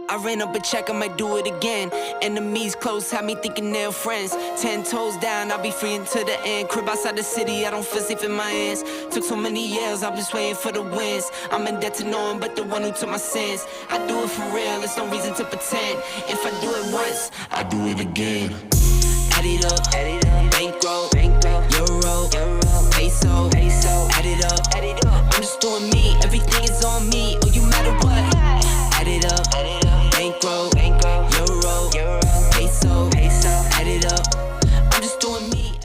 I ran up a check, I might do it again. Enemies close, had me thinking they're friends. 10 toes down, I'll be free until the end. Crib outside the city, I don't feel safe in my hands. Took so many years, I'm just waiting for the wins. I'm in debt to no one but the one who took my sins. I do it for real, there's no reason to pretend. If I do it once, I do it again. Add it up, bankroll, euro, peso, add it up. I'm just doing me, everything is on me. Oh, you matter what? Add it up, bankroll, euro, peso, add it up. I'm just doing me.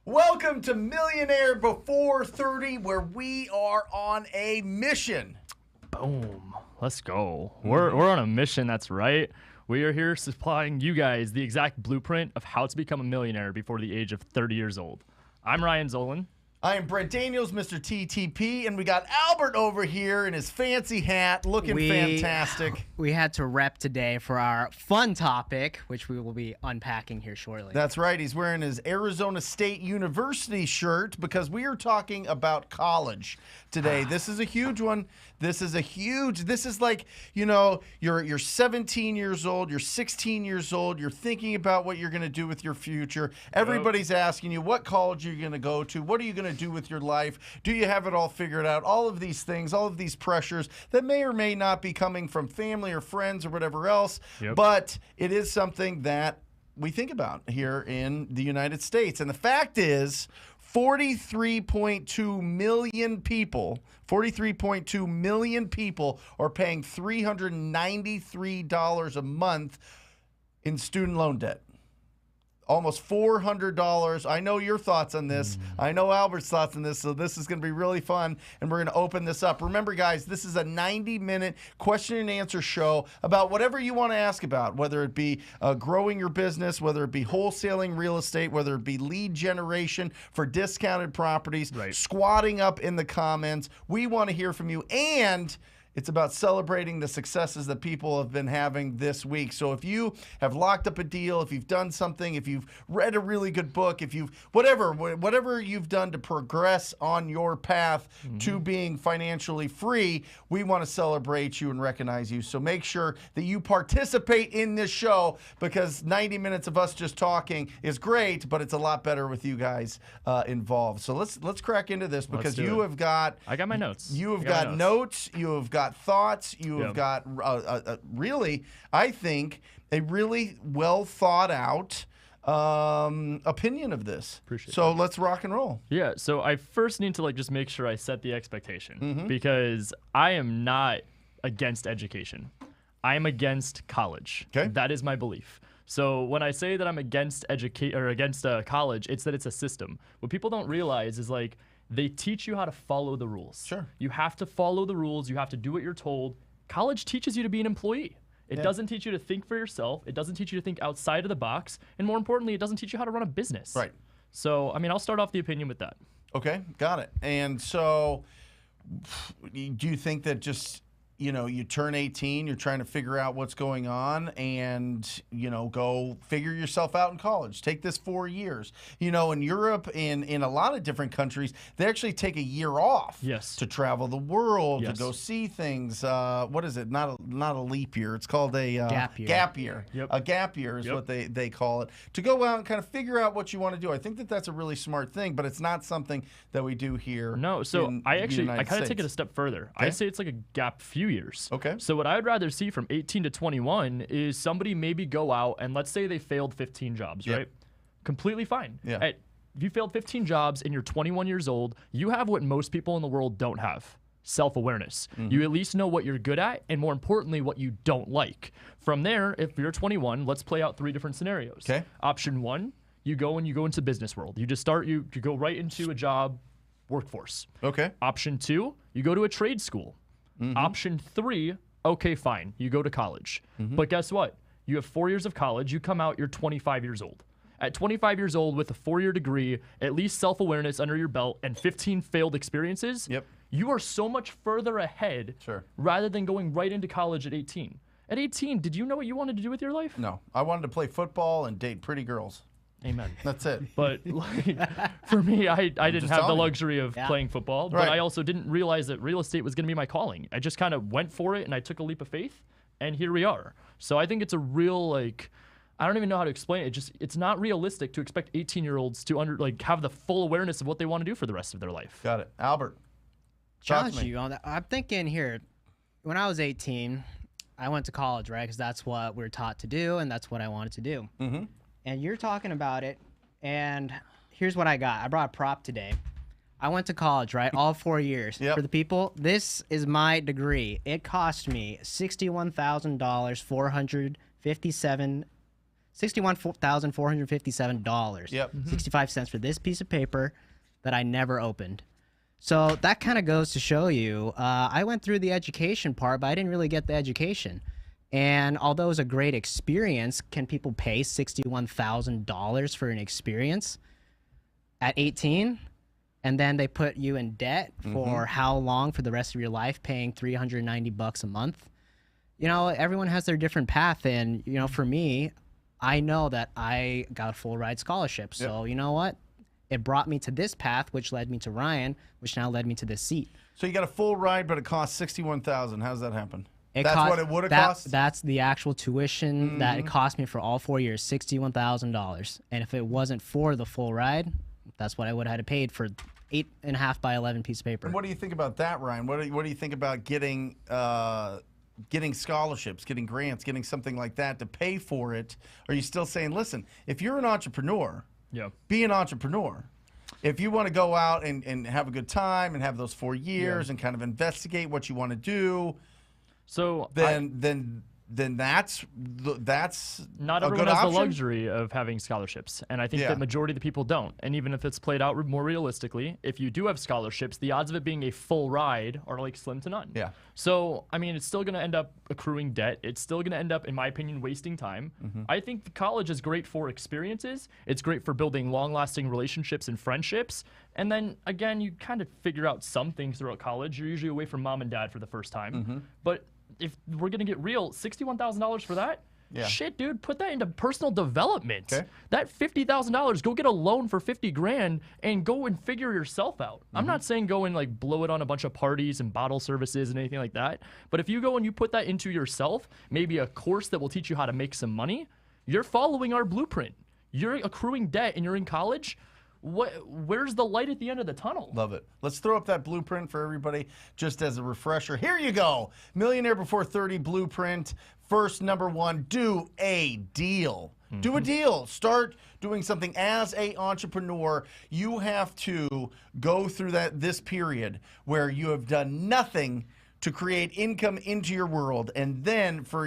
Welcome to Millionaire Before 30, where we are on a mission. Boom. Let's go. We're on a mission, that's right. We are here supplying you guys the exact blueprint of how to become a millionaire before the age of 30 years old. I'm Ryan Zolan. I am Brent Daniels, Mr. TTP, and we got Albert over here in his fancy hat, looking fantastic. We had to rep today for our fun topic, which we will be unpacking here shortly. That's right. He's wearing his Arizona State University shirt because we are talking about college today. This is a huge one. This is like, you know, you're 17 years old, you're 16 years old, you're thinking about what you're going to do with your future. Everybody's asking you, what college are you going to go to? What are you going to do with your life? Do you have it all figured out? All of these things, all of these pressures that may or may not be coming from family or friends or whatever else, but it is something that we think about here in the United States. And the fact is, 43.2 million people are paying $393 a month in student loan debt. Almost $400. I know your thoughts on this. I know Albert's thoughts on this, so this is going to be really fun, and we're going to open this up. Remember, guys, this is a 90-minute question and answer show about whatever you want to ask about, whether it be growing your business, whether it be wholesaling real estate, whether it be lead generation for discounted properties, squatting up in the comments. We want to hear from you, and it's about celebrating the successes that people have been having this week. So if you have locked up a deal, if you've done something, if you've read a really good book, if you've whatever you've done to progress on your path to being financially free, we want to celebrate you and recognize you. So make sure that you participate in this show, because 90 minutes of us just talking is great, but it's a lot better with you guys involved. So let's crack into this, because you have got I got my notes. You have got notes. You have got thoughts. You have got really, I think, a really well thought out opinion of this. Appreciate so that. Let's rock and roll. Yeah, so I first need to just make sure I set the expectation, because I am not against education. I am against college. Okay. That is my belief. So when I say that I'm against college, it's that it's a system. What people don't realize is they teach you how to follow the rules. Sure. You have to follow the rules. You have to do what you're told. College teaches you to be an employee. It doesn't teach you to think for yourself. It doesn't teach you to think outside of the box. And more importantly, it doesn't teach you how to run a business. Right. So, I'll start off the opinion with that. Okay, got it. And so do you think that just, you turn 18, you're trying to figure out what's going on, and, go figure yourself out in college. Take this 4 years. In Europe, in a lot of different countries, they actually take a year off to travel the world, to go see things. What is it? Not a leap year. It's called a gap year. Yep. A gap year is what they call it. To go out and kind of figure out what you want to do. I think that that's a really smart thing, but it's not something that we do here. No, so I kind of take it a step further. Okay. I say it's like a gap few years. Okay. So what I would rather see from 18 to 21 is somebody maybe go out and let's say they failed 15 jobs, right? Completely fine. Yeah. If you failed 15 jobs and you're 21 years old, you have what most people in the world don't have. Self-awareness. You at least know what you're good at, and more importantly, what you don't like. From there, if you're 21, let's play out 3 different scenarios. Okay. Option 1, you go into business world. You just you go right into a job workforce. Okay. Option 2, you go to a trade school. Option 3, okay, fine, you go to college. But guess what? You have 4 years of college, you come out, you're 25 years old. At 25 years old with a 4-year degree, at least self-awareness under your belt, and 15 failed experiences, you are so much further ahead rather than going right into college at 18. At 18, did you know what you wanted to do with your life? No. I wanted to play football and date pretty girls. Amen. That's it. But for me, I didn't have the luxury of playing football, but I also didn't realize that real estate was going to be my calling. I just kind of went for it, and I took a leap of faith. and here we are. So I think it's a real, like, I don't even know how to explain it. It's not realistic to expect 18-year-olds to have the full awareness of what they want to do for the rest of their life. Got it. Albert. Challenge you on that. I'm thinking here, when I was 18, I went to college, right? Because that's what we were taught to do, and that's what I wanted to do. Mm-hmm. And you're talking about it, and here's what I got. I brought a prop today. I went to college, right? All 4 years. Yep. For the people, this is my degree. It cost me $61,457. Yep. 65 cents for this piece of paper that I never opened. So that kind of goes to show you, I went through the education part, but I didn't really get the education. And although it was a great experience, can people pay $61,000 for an experience at 18? And then they put you in debt for how long for the rest of your life, paying $390 a month. You know, everyone has their different path. And, you know, for me, I know that I got a full ride scholarship. So, you know what? It brought me to this path, which led me to Ryan, which now led me to this seat. So you got a full ride, but it costs $61,000. How does that happen? That's what it would have cost? That's the actual tuition that it cost me for all 4 years, $61,000. And if it wasn't for the full ride, that's what I would have had to paid for 8.5 by 11 piece of paper. And what do you think about that, Ryan? What do you think about getting scholarships, getting grants, getting something like that to pay for it? Are you still saying, listen, if you're an entrepreneur, be an entrepreneur. If you want to go out and have a good time and have those 4 years and kind of investigate what you want to do, so then that's not a everyone good has option? the luxury of having scholarships, and I think that majority of the people don't. And even if it's played out more realistically, if you do have scholarships, the odds of it being a full ride are like slim to none. Yeah. So I mean, it's still going to end up accruing debt. It's still going to end up, in my opinion, wasting time. I think the college is great for experiences. It's great for building long-lasting relationships and friendships. And then again, you kind of figure out some things throughout college. You're usually away from mom and dad for the first time, but if we're going to get real, $61,000 for that? Yeah. Shit, dude, put that into personal development. Okay. That $50,000, go get a loan for 50 grand and go and figure yourself out. I'm not saying go and like blow it on a bunch of parties and bottle services and anything like that. But if you go and you put that into yourself, maybe a course that will teach you how to make some money, you're following our blueprint. You're accruing debt and you're in college. Where's the light at the end of the tunnel? Love it. Let's throw up that blueprint for everybody just as a refresher. Here you go. Millionaire Before 30 blueprint. First, number one, do a deal. Do a deal. Start doing something as a entrepreneur. You have to go through this period where you have done nothing to create income into your world, and then for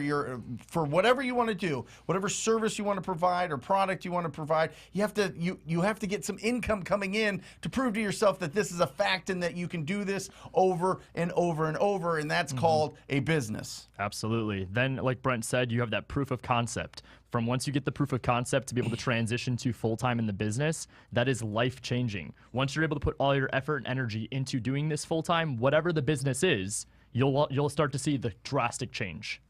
whatever you want to do, whatever service you want to provide or product you want to provide, you have to get some income coming in to prove to yourself that this is a fact and that you can do this over and over and over, and that's called a business. Absolutely. Then, like Brent said, you have that proof of concept. From once you get the proof of concept to be able to transition to full-time in the business, that is life-changing. Once you're able to put all your effort and energy into doing this full-time, whatever the business is, you'll start to see the drastic change.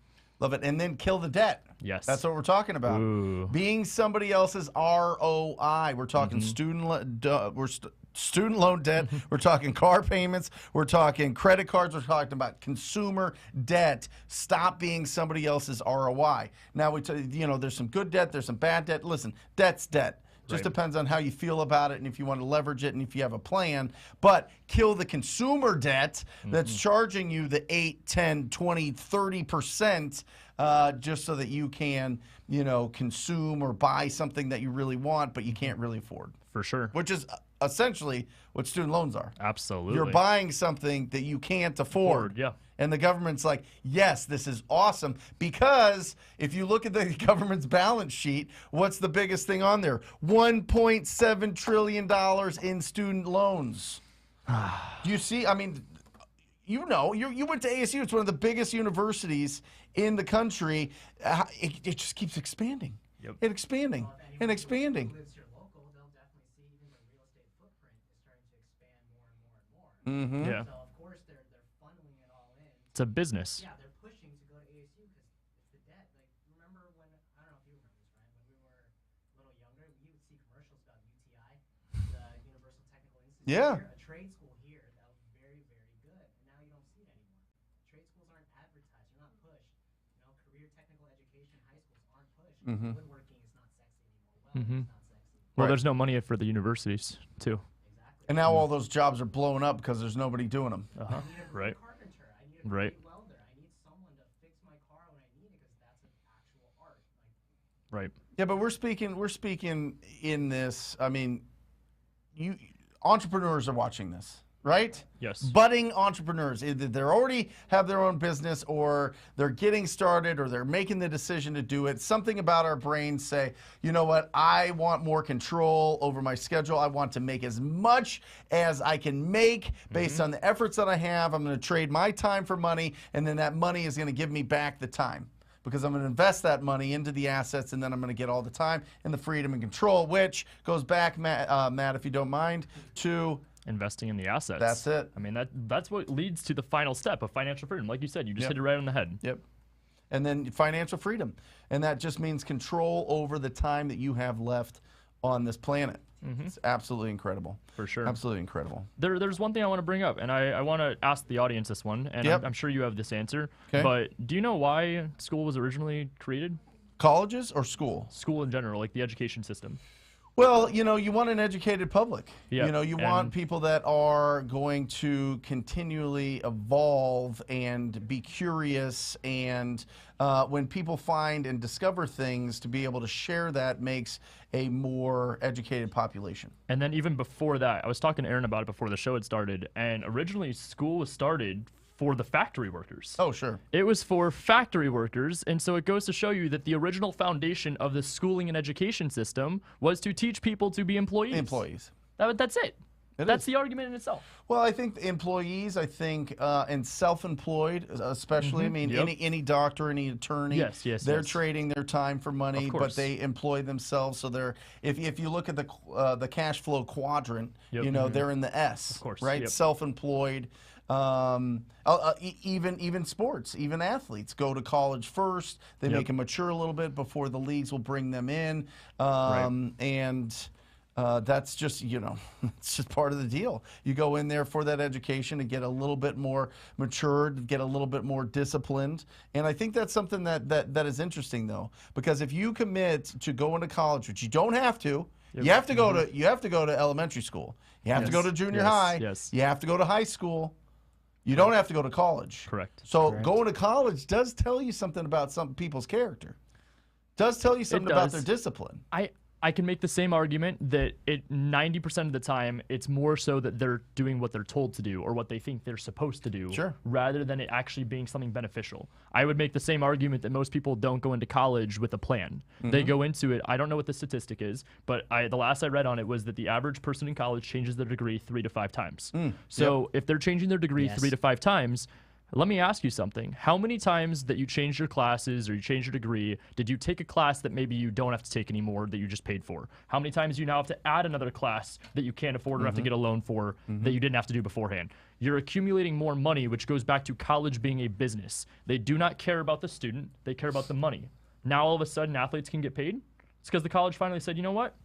Love it. And then kill the debt. Yes. That's what we're talking about. Ooh. Being somebody else's ROI. We're talking student loan debt. We're talking car payments. We're talking credit cards. We're talking about consumer debt. Stop being somebody else's ROI. Now, there's some good debt. There's some bad debt. Listen, debt's debt. Just depends on how you feel about it and if you want to leverage it and if you have a plan. But kill the consumer debt that's charging you the 8, 10, 20, 30% just so that you can, consume or buy something that you really want but you can't really afford. For sure. Which is essentially what student loans are. Absolutely. You're buying something that you can't afford. Yeah. And the government's like, yes, this is awesome, because if you look at the government's balance sheet, what's the biggest thing on there? $1.7 trillion in student loans. Do you see? I mean, you went to ASU. It's one of the biggest universities in the country. It just keeps expanding and expanding and expanding. Yeah. So of course they're funneling it all in. It's a business. Yeah, they're pushing to go to ASU because it's the debt. Like, remember when, I don't know if you remember this, Ryan, when we were a little younger, you would see commercials about UTI, the Universal Technical Institute. Yeah. Here, a trade school here that was very, very good, and now you don't see it anymore. Trade schools aren't advertised, they're not pushed. Woodworking is not sexy anymore. Welding is not sexy. Well, Right. there's no money for the universities too. And now all those jobs are blowing up because there's nobody doing them. Uh-huh. I need a Right. carpenter. I need a Right. great welder. I need someone to fix my car when I need it because that's an actual art. Right. Yeah, but we're speaking in this. I mean, you entrepreneurs are watching this, right? Yes. Budding entrepreneurs, either they already have their own business or they're getting started or they're making the decision to do it. Something about our brains say, you know what, I want more control over my schedule. I want to make as much as I can make based on the efforts that I have. I'm going to trade my time for money, and then that money is going to give me back the time, because I'm going to invest that money into the assets, and then I'm going to get all the time and the freedom and control, which goes back, Matt, if you don't mind, to Investing in the assets. That's it. I mean, that's what leads to the final step of financial freedom. Like you said, you just hit it right on the head. Yep. And then financial freedom. And that just means control over the time that you have left on this planet. It's absolutely incredible. For sure. Absolutely incredible. There's one thing I want to bring up, and I want to ask the audience this one, and Yep. I'm sure you have this answer. Okay. But do you know why school was originally created? Colleges or school? School in general, like the education system. Well, you want an educated public. Yeah, You want and- people that are going to continually evolve and be curious. And when people find and discover things, to be able to share that makes a more educated population. And then even before that, I was talking to Aaron about it before the show had started, and originally school was started for the factory workers. Oh, sure. It was for factory workers, and so it goes to show you that the original foundation of the schooling and education system was to teach people to be employees. Employees. That's it. It That's is. the argument in itself. Well, I think employees, and self-employed especially. I mean, Yep. any doctor, any attorney, Yes, they're yes. trading their time for money, Of but course. they employ themselves. So they're if you look at the cash flow quadrant, Yep. they're in the S, Of course, right? yep. Self-employed. Even sports, even athletes go to college first. They Yep. make them mature a little bit before the leagues will bring them in, and. That's just, it's just part of the deal. You go in there for that education to get a little bit more matured, get a little bit more disciplined. And I think that's something that is interesting, though, because if you commit to going to college, which you don't have to, you have to go to elementary school. You have to go to junior Yes, high. yes. You have to go to high school. You don't have to go to college. Correct. So going to college does tell you something about some people's character. Does tell you something about their does. discipline. I can make the same argument that 90% of the time it's more so that they're doing what they're told to do or what they think they're supposed to do, Sure. rather than it actually being something beneficial. I would make the same argument that most people don't go into college with a plan. They go into it. I don't know what the statistic is, but the last I read on it was that the average person in college changes their degree 3 to 5 times. So if they're changing their degree Yes. 3 to 5 times, let me ask you something. How many times that you changed your classes or you changed your degree did you take a class that maybe you don't have to take anymore that you just paid for? How many times do you now have to add another class that you can't afford or have to get a loan for that you didn't have to do beforehand? You're accumulating more money, which goes back to college being a business. They do not care about the student. They care about the money. Now all of a sudden athletes can get paid? It's because the college finally said, you know what?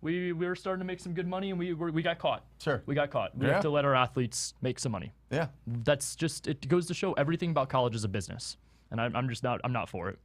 We were starting to make some good money and we got caught. Sure. We got caught. We Yeah. have to let our athletes make some money. Yeah. That's just, it goes to show everything about college is a business. And I'm not for it.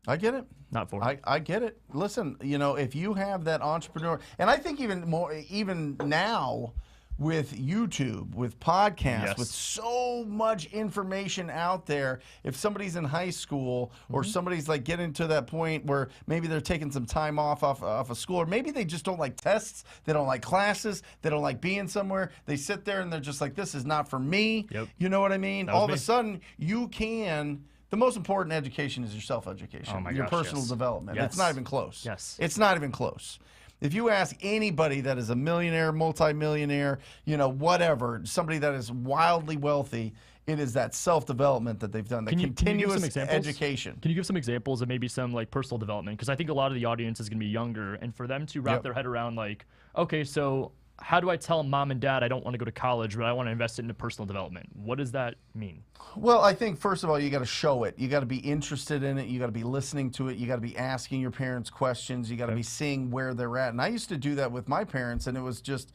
I get it. Not for it. I get it. Listen, if you have that entrepreneur, and I think even now with YouTube, with podcasts, Yes. with so much information out there, if somebody's in high school or somebody's like getting to that point where maybe they're taking some time off of school, or maybe they just don't like tests, they don't like classes, they don't like being somewhere, they sit there and they're just like, this is not for me. Yep. You know what I mean? That was All of a me. sudden, you can. The most important education is your self-education, Oh my your gosh, personal yes. development. Yes. It's not even close. Yes. It's not even close. If you ask anybody that is a millionaire, multimillionaire, whatever, somebody that is wildly wealthy, it is that self-development that they've done, the Can you give some continuous examples? education. Can you give some examples of maybe some like personal development? Because I think a lot of the audience is going to be younger, and for them to wrap Yep. their head around like, okay, so how do I tell mom and dad I don't want to go to college, but I want to invest it into personal development? What does that mean? Well, I think first of all, you got to show it. You got to be interested in it. You got to be listening to it. You got to be asking your parents questions. You got to be seeing where they're at. And I used to do that with my parents, and it was just,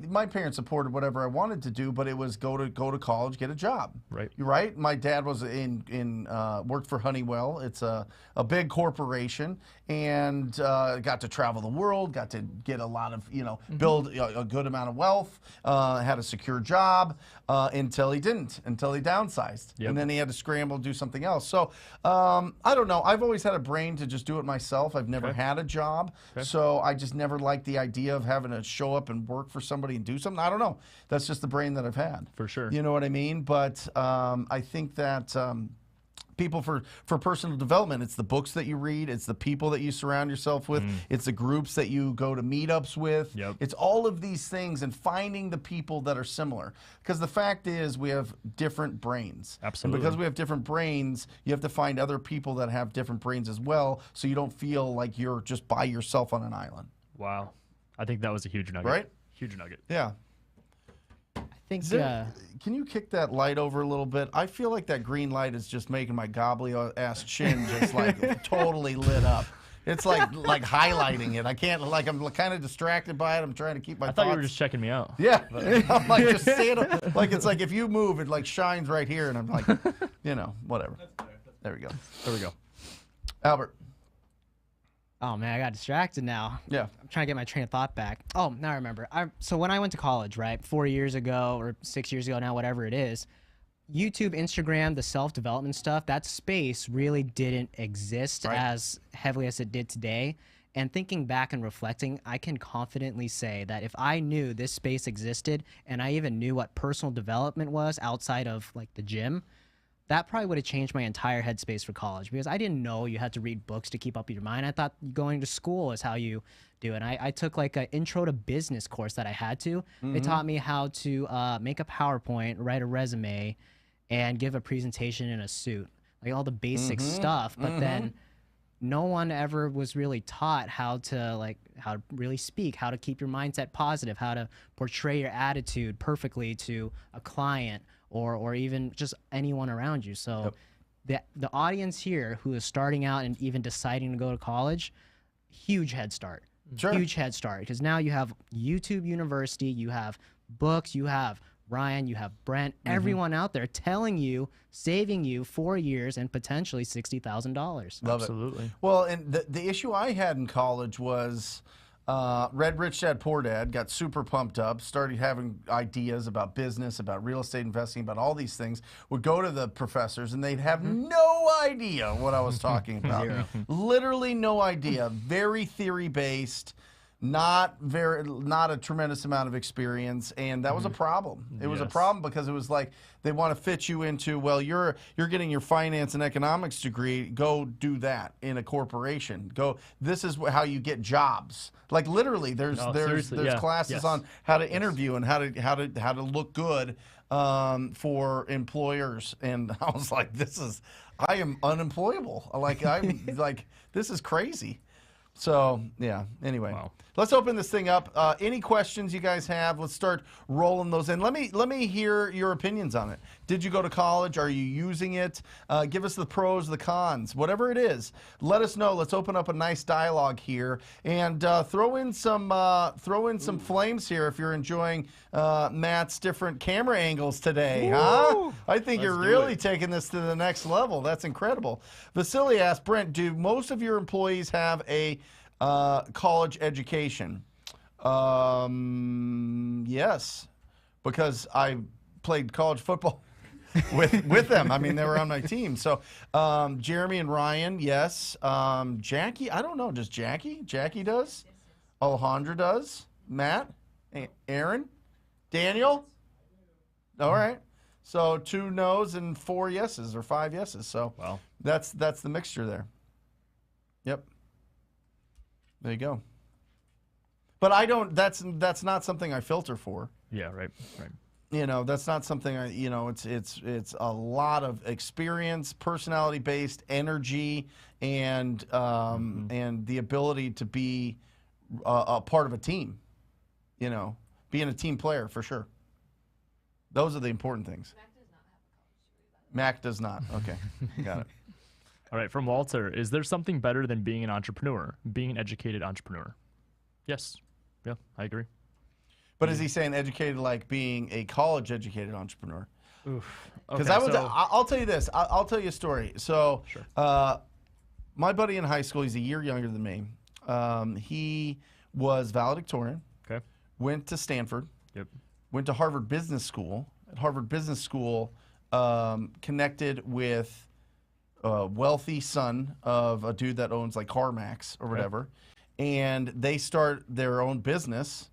my parents supported whatever I wanted to do, but it was go to college, get a job. Right. You're right. My dad was worked for Honeywell. It's a big corporation, and got to travel the world, got to get a lot of, build a good amount of wealth, had a secure job, until he downsized. Yep. And then he had to scramble, do something else. So I don't know. I've always had a brain to just do it myself. I've never had a job. So I just never liked the idea of having to show up and work for somebody and do something. I don't know. That's just the brain that I've had. For sure. You know what I mean? But I think that people for personal development, it's the books that you read, it's the people that you surround yourself with, it's the groups that you go to meetups with. Yep. It's all of these things and finding the people that are similar. Because the fact is we have different brains. Absolutely. And because we have different brains, you have to find other people that have different brains as well, so you don't feel like you're just by yourself on an island. Wow. I think that was a huge nugget. Right? Huge nugget. Yeah. I think Can you kick that light over a little bit? I feel like that green light is just making my gobbly ass chin just like totally lit up. It's like highlighting it. I can't, I'm kind of distracted by it. I'm trying to keep my I thoughts. thought you were just checking me out. Yeah. I'm like just saying it. Like it's like if you move, it like shines right here, and I'm like, whatever. There we go. There we go. Albert. Oh man, I got distracted now. Yeah. I'm trying to get my train of thought back. Oh, now I remember. So when I went to college, right, 4 years ago or 6 years ago now, whatever it is, YouTube, Instagram, the self-development stuff, that space really didn't exist as heavily as it did today. And thinking back and reflecting, I can confidently say that if I knew this space existed and I even knew what personal development was outside of like the gym, that probably would have changed my entire headspace for college, because I didn't know you had to read books to keep up with your mind. I thought going to school is how you do it. And I took like an intro to business course that I had to. They taught me how to make a PowerPoint, write a resume, and give a presentation in a suit, like all the basic stuff. But then no one ever was really taught how to really speak, how to keep your mindset positive, how to portray your attitude perfectly to a client or even just anyone around you. So the audience here who is starting out and even deciding to go to college, huge head start. Sure. Huge head start, because now you have YouTube University, you have books, you have Ryan, you have Brent, everyone out there telling you, saving you 4 years and potentially $60,000. Love Absolutely. it. Well, and the issue I had in college was read Rich Dad Poor Dad, got super pumped up, started having ideas about business, about real estate investing, about all these things, would go to the professors and they'd have no idea what I was talking about. Literally no idea. Very theory-based. Not a tremendous amount of experience, and that was a problem. It was a problem because it was like they want to fit you into, well, you're getting your finance and economics degree, go do that in a corporation. Go, this is how you get jobs. Like literally, there's classes on how to interview and how to look good for employers, and I was like, I am unemployable. This is crazy. So, yeah, anyway. Wow. Let's open this thing up. Any questions you guys have, let's start rolling those in. Let me hear your opinions on it. Did you go to college? Are you using it? Give us the pros, the cons, whatever it is. Let us know. Let's open up a nice dialogue here, and throw in some flames here if you're enjoying Matt's different camera angles today. Huh? I think you're really taking this to the next level. That's incredible. Vasily asked, Brent, do most of your employees have a college education? Yes, because I played college football with them. I mean, they were on my team. So Jeremy and Ryan, yes. Jackie, I don't know. Does Jackie? Jackie does. Alejandra does. Matt, Aaron, Daniel. All right. So 2 no's and 4 yeses, or 5 yeses. So that's the mixture there. Yep. There you go. But I don't. That's not something I filter for. Yeah. Right. That's not something I. It's a lot of experience, personality based, energy, and the ability to be a part of a team. Being a team player for sure. Those are the important things. Mac does not. Okay, got it. All right, from Walter, is there something better than being an entrepreneur, being an educated entrepreneur? Yes. Yeah, I agree. But is he saying educated like being a college-educated entrepreneur? Oof. Because Okay, I'll tell you this. I'll tell you a story. So, Sure. my buddy in high school, he's a year younger than me. He was valedictorian, Okay. went to Stanford, Yep. went to Harvard Business School. At Harvard Business School, connected with a wealthy son of a dude that owns like CarMax or whatever, and they start their own business,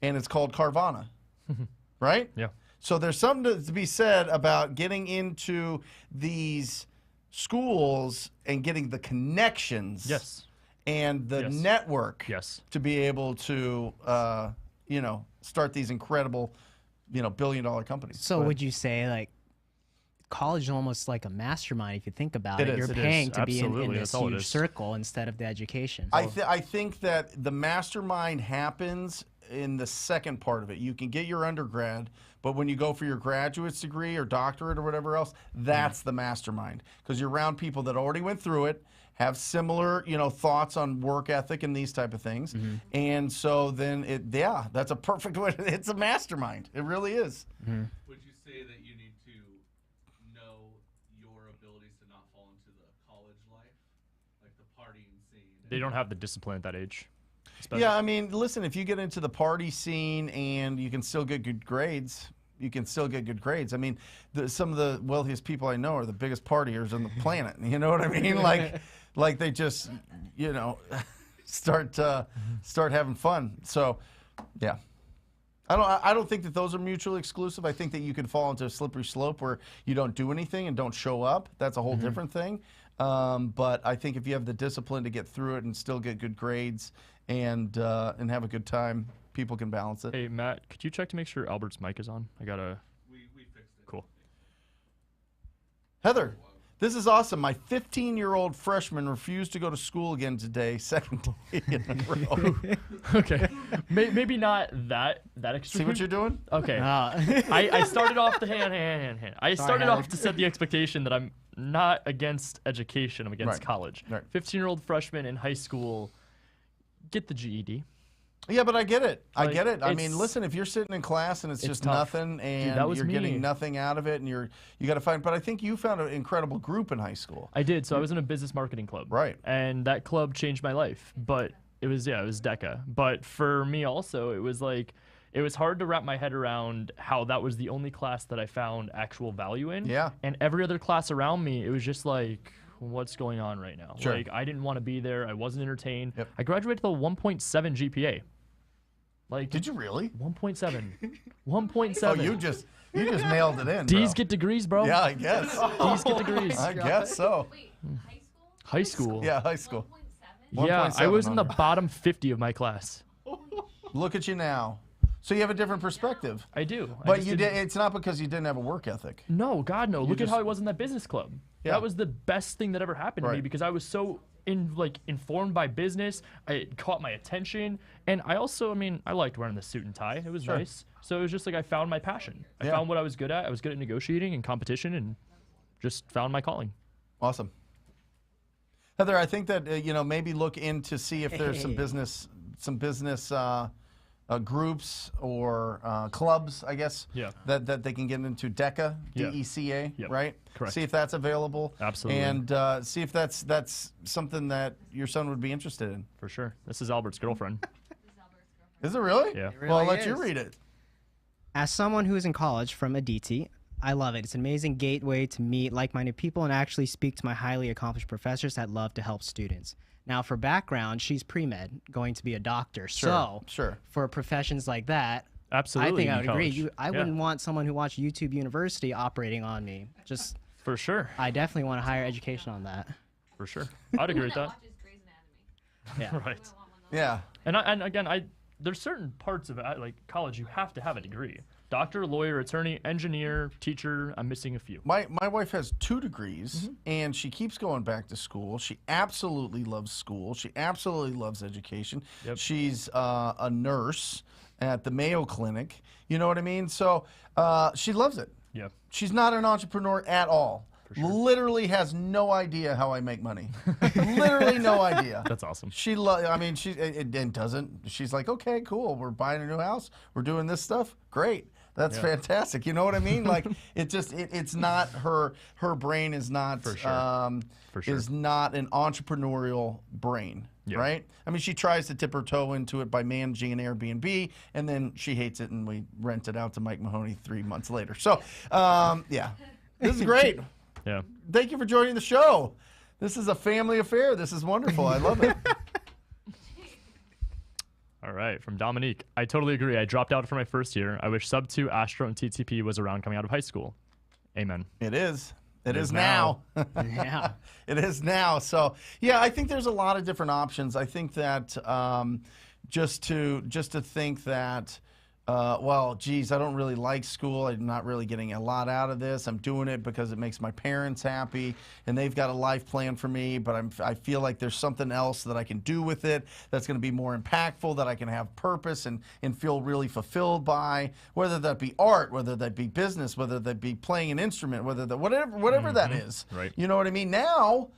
and it's called Carvana, right? Yeah. So there's something to be said about getting into these schools and getting the connections Yes. and the Yes. network Yes. to be able to, start these incredible, billion-dollar companies. So Go ahead. would you say like college is almost like a mastermind if you think about It it? is. You're It paying is. to be in Absolutely. this That's all it huge is. circle instead of the education. I think that the mastermind happens in the second part of it. You can get your undergrad, but when you go for your graduate's degree or doctorate or whatever else, that's the mastermind, because you're around people that already went through it, have similar, thoughts on work ethic and these type of things. And so then that's a perfect way. It's a mastermind. It really is. Would you say that you need to know your abilities to not fall into the college life, like the partying scene? They don't have the discipline at that age. Yeah, I mean, listen, if you get into the party scene and you can still get good grades, you can still get good grades. I mean, some of the wealthiest people I know are the biggest partiers on the planet. You know what I mean? Like they just, start having fun. So, yeah. I don't think that those are mutually exclusive. I think that you can fall into a slippery slope where you don't do anything and don't show up. That's a whole different thing. But I think if you have the discipline to get through it and still get good grades and have a good time, people can balance it. Hey, Matt, could you check to make sure Albert's mic is on? I gotta. We fixed it. Cool. Heather, this is awesome. My 15-year-old freshman refused to go to school again today, second day in a row. Okay. Maybe not that extreme. See what you're doing? Okay. Ah. I started off the hand. I started Heather. off to set the expectation that I'm not against education. I'm against Right. college. Right. 15-year-old freshman in high school, get the GED. Yeah, but I get it. I Like, get it. I mean, it's- listen, if you're sitting in class and it's just tough. nothing and that was you're me. getting nothing out of it and you got to find, but I think you found an incredible group in high school. I did. So I was in a business marketing club. Right. And that club changed my life. But it was DECA. But for me also, it was hard to wrap my head around how that was the only class that I found actual value in. Yeah. And every other class around me, it was just like, what's going on right now? Sure. Like, I didn't want to be there. I wasn't entertained. Yep. I graduated with a 1.7 GPA. Like, Did you really? 1.7. 1.7. Oh, you just nailed it in. D's bro. get degrees, bro. Yeah, I guess. D's get degrees. I guess so. Wait, high school? High school. Yeah, high school. 1.7? Yeah, I 1.7 was in the under. bottom 50 of my class. Look at you now. So you have a different perspective. I do. I But just you didn't- did. It's not because you didn't have a work ethic. No, God, no. Look just- at how I was in that business club. Yeah. That was the best thing that ever happened to me Right. because I was so informed by business. It caught my attention, and I also, I liked wearing the suit and tie. It was Sure. nice. So it was just like I found my passion. I Yeah. found what I was good at. I was good at negotiating and competition, and just found my calling. Awesome. Heather, I think that maybe look into see if there's some business groups or clubs, I guess. Yeah. That they can get into DECA, Yeah. DECA, Yep. right? Correct. See if that's available. Absolutely. And see if that's something that your son would be interested in. For sure. This is Albert's girlfriend. Is it really? Yeah. Well, I'll really let you is. read it. As someone who is in college from Aditi, I love it. It's an amazing gateway to meet like-minded people and actually speak to my highly accomplished professors that love to help students. Now, for background, she's pre-med, going to be a doctor. So, Sure. for professions like that, Absolutely. I think I in would agree. college. I Yeah, wouldn't want someone who watched YouTube University operating on me. Just, For sure. I definitely want a higher education on that. For sure. I'd agree with that. Watches Grey's Anatomy. Yeah. Right. Yeah. And again, there's certain parts of it, like college, you have to have a degree. Doctor, lawyer, attorney, engineer, teacher. I'm missing a few. My wife has 2 degrees, and she keeps going back to school. She absolutely loves school. She absolutely loves education. Yep. She's a nurse at the Mayo Clinic. You know what I mean? So she loves it. Yeah. She's not an entrepreneur at all. Literally has no idea how I make money. Literally no idea. That's awesome. She's like, okay, cool. We're buying a new house. We're doing this stuff. Great. That's fantastic. You know what I mean? Like it's not her brain is not For sure. is not an entrepreneurial brain. Yeah. Right? I mean, she tries to dip her toe into it by managing an Airbnb, and then she hates it, and we rent it out to Mike Mahoney 3 months later. So, yeah, this is great. Yeah. Thank you for joining the show. This is a family affair. This is wonderful. I love it. All right, from Dominique. I totally agree. I dropped out for my first year. I wish Sub 2, Astro, and TTP was around coming out of high school. Amen. It is. It is now. Yeah. It is now. So, yeah, I think there's a lot of different options. I think that just to think that, well, geez, I don't really like school. I'm not really getting a lot out of this. I'm doing it because it makes my parents happy, and they've got a life plan for me, but I feel like there's something else that I can do with it that's going to be more impactful, that I can have purpose and feel really fulfilled by, whether that be art, whether that be business, whether that be playing an instrument, whatever that is. Right. You know what I mean? Now,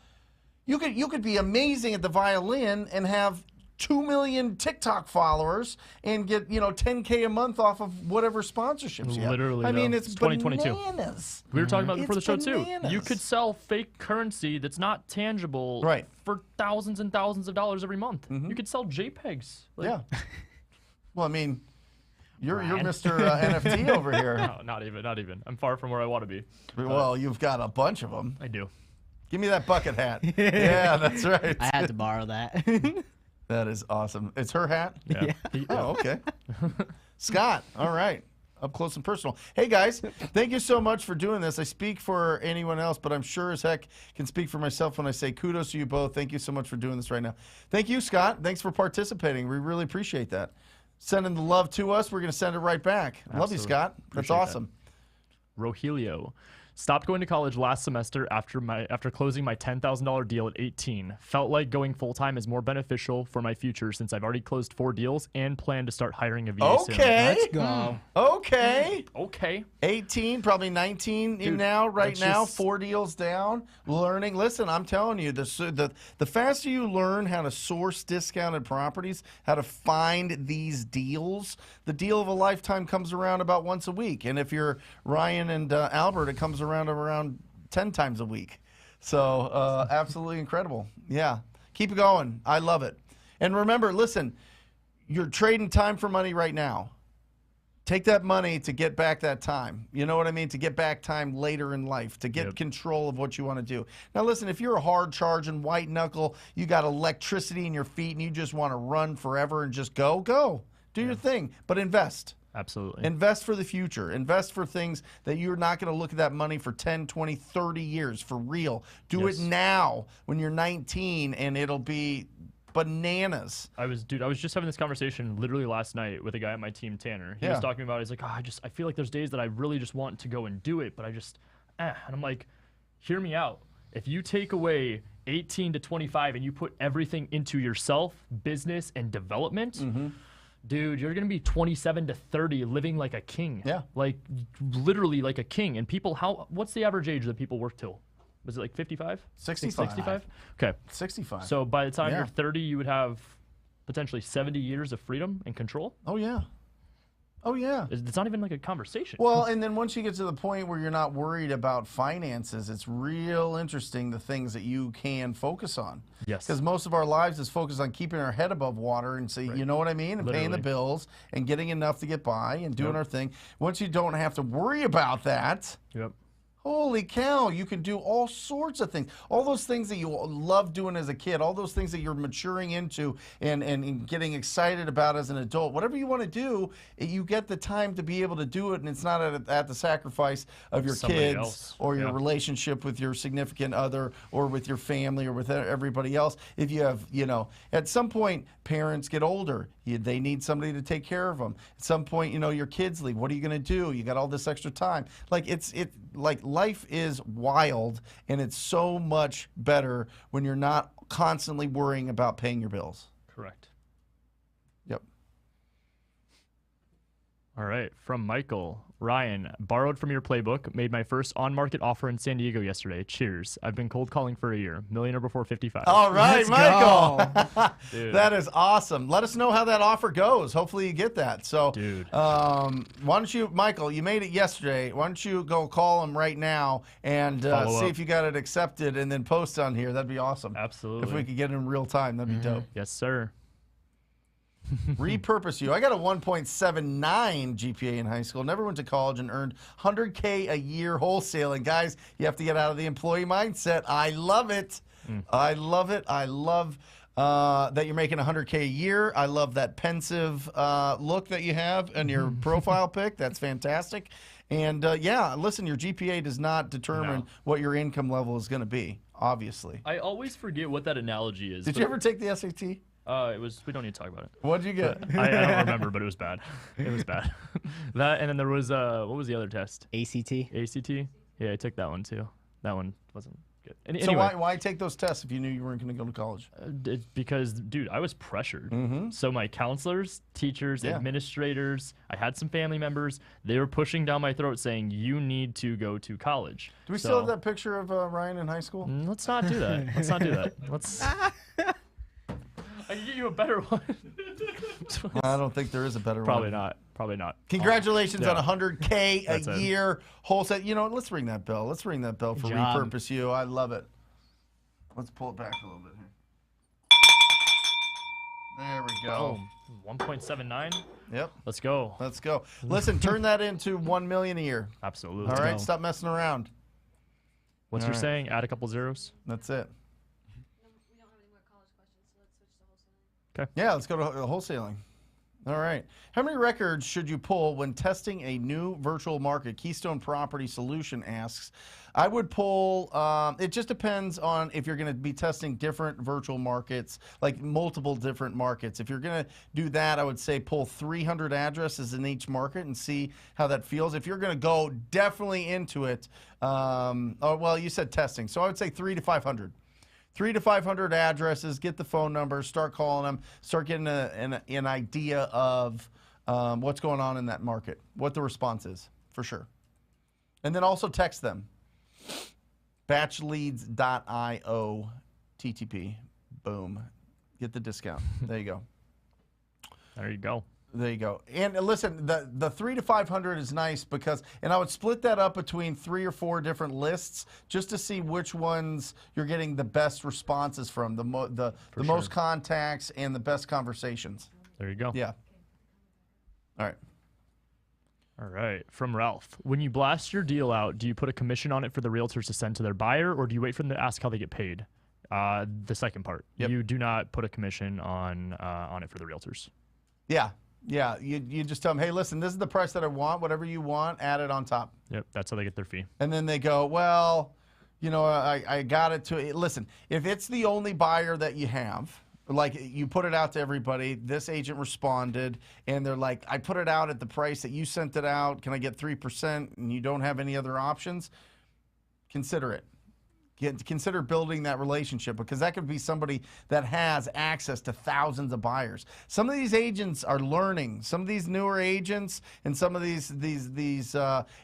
you could be amazing at the violin and have 2 million TikTok followers and get, $10K a month off of whatever sponsorships you have. Literally, I mean, though. it's It's 2022. bananas. We were talking about it before the It's show, too. bananas. You could sell fake currency that's not tangible Right. for thousands and thousands of dollars every month. You could sell JPEGs. Like, Yeah. Well, I mean, you're Ryan. Mr. NFT over here. No, not even. I'm far from where I want to be. Well, you've got a bunch of them. I do. Give me that bucket hat. Yeah, that's right. I had to borrow that. That is awesome. It's her hat? Yeah. Oh, okay. Scott, all right. Up close and personal. Hey, guys, thank you so much for doing this. I speak for anyone else, but I'm sure as heck can speak for myself when I say kudos to you both. Thank you so much for doing this right now. Thank you, Scott. Thanks for participating. We really appreciate that. Sending the love to us. We're going to send it right back. Love you, Absolutely. Scott. That's Appreciate that. awesome. Rogelio. Stopped going to college last semester after closing my $10,000 deal at 18. Felt like going full-time is more beneficial for my future since I've already closed 4 deals and plan to start hiring a VA soon. Okay. Let's go. Okay. Okay. 18, probably 19 Dude, now, right that's now, just- 4 deals down, learning. Listen, I'm telling you, the faster you learn how to source discounted properties, how to find these deals, the deal of a lifetime comes around about once a week. And if you're Ryan and Albert, it comes around 10 times a week. So absolutely incredible. Yeah. Keep it going. I love it. And remember, listen, you're trading time for money right now. Take that money to get back that time. You know what I mean? To get back time later in life, to get control of what you want to do. Now, listen, if you're a hard charging, white knuckle, you got electricity in your feet and you just want to run forever and just go. Do your thing, but invest. Absolutely. Invest for the future. Invest for things that you're not going to look at that money for 10, 20, 30 years for real. Do it now when you're 19 and it'll be bananas. I was just having this conversation literally last night with a guy on my team, Tanner. He was talking about, he's like, I feel like there's days that I really just want to go and do it, but and I'm like, hear me out. If you take away 18 to 25 and you put everything into yourself, business and development, dude, you're going to be 27 to 30 living like a king. Yeah. Like literally like a king. And people, what's the average age that people work till? Was it like 55? 65. 65? Okay. 65. So by the time Yeah. you're 30, you would have potentially 70 years of freedom and control. Oh, yeah. Oh, yeah. It's not even like a conversation. Well, and then once you get to the point where you're not worried about finances, it's real interesting the things that you can focus on. Yes. Because most of our lives is focused on keeping our head above water and say, you know what I mean? And paying the Literally. bills and getting enough to get by and doing our thing. Once you don't have to worry about that, Yep. holy cow, you can do all sorts of things. All those things that you love doing as a kid, all those things that you're maturing into and getting excited about as an adult, whatever you want to do, you get the time to be able to do it, and it's not at the sacrifice of your Somebody kids else. or your Yeah. relationship with your significant other or with your family or with everybody else. If you have, at some point, parents get older. They need somebody to take care of them. At some point, your kids leave. What are you going to do? You got all this extra time. Like life is wild, and it's so much better when you're not constantly worrying about paying your bills. Correct. Yep. All All right, from Michael. Ryan, borrowed from your playbook, made my first on-market offer in San Diego yesterday. Cheers. I've been cold calling for a year. Millionaire Before 55. All right, Let's Michael. Dude. That is awesome. Let us know how that offer goes. Hopefully you get that. So, Dude. why don't you, Michael, you made it yesterday. Why don't you go call him right now and Follow see up. if you got it accepted and then post on here. That'd be awesome. Absolutely. If we could get it in real time, that'd be dope. Yes, sir. Repurpose you. I got a 1.79 GPA in high school. Never went to college and earned 100K a year wholesaling. Guys, you have to get out of the employee mindset. I love it. I love it. I love that you're making 100K a year. I love that pensive look that you have in your profile pic. That's fantastic. And yeah, listen, your GPA does not determine what your income level is going to be, obviously. I always forget what that analogy is. Did you ever take the SAT? It was. We don't need to talk about it. What did you get? I don't remember, but it was bad. It was bad. That, and then there was what was the other test? ACT. ACT. Yeah, I took that one too. That one wasn't good. So Anyway, why take those tests if you knew you weren't going to go to college? because, dude, I was pressured. So my counselors, teachers, Yeah. administrators, I had some family members. They were pushing down my throat, saying you need to go to college. Do we still have that picture of Ryan in high school? Let's not do that. Let's not do that. Let's. I can get you a better one. I don't think there is a better Probably one. not. Probably not. Congratulations on 100K That's a it. year wholesale. You know, let's ring that bell. Let's ring that bell for Good job. Repurpose You. I love it. Let's pull it back a little bit here. There we go. Oh, 1.79. Yep. Let's go. Let's go. Listen, turn that into 1 million a year. Absolutely. All right, Go. stop messing around. What's All your right. saying? Add a couple zeros. That's it. We don't have any more college questions, so let's switch to wholesaling. Yeah, let's go to wholesaling. All right. How many records should you pull when testing a new virtual market? Keystone Property Solution asks. I would pull, it just depends on if you're going to be testing different virtual markets, like multiple different markets. If you're going to do that, I would say pull 300 addresses in each market and see how that feels. If you're going to go definitely into it, oh, well, you said testing. So I would say 300 to 500. 300 to 500 addresses, get the phone numbers, start calling them, start getting an idea of what's going on in that market, what the response is, for sure. And then also text them. Batchleads.io TTP. Boom. Get the discount. There you go. There you go. There you go. And listen, the 300 to 500 is nice because, and I would split that up between 3 or 4 different lists just to see which ones you're getting the best responses from, the most contacts and the best conversations. There you go. Yeah. All right. All right. From Ralph. When you blast your deal out, do you put a commission on it for the realtors to send to their buyer, or do you wait for them to ask how they get paid? The second part. Yep. You do not put a commission on it for the realtors. Yeah. Yeah. You just tell them, hey, listen, this is the price that I want. Whatever you want, add it on top. Yep. That's how they get their fee. And then they go, well, you know, I got it to, listen, if it's the only buyer that you have, like you put it out to everybody, this agent responded, and they're like, I put it out at the price that you sent it out. Can I get 3%? And you don't have any other options? Consider it. Consider building that relationship because that could be somebody that has access to thousands of buyers. Some of these agents are learning. Some of these newer agents and some of these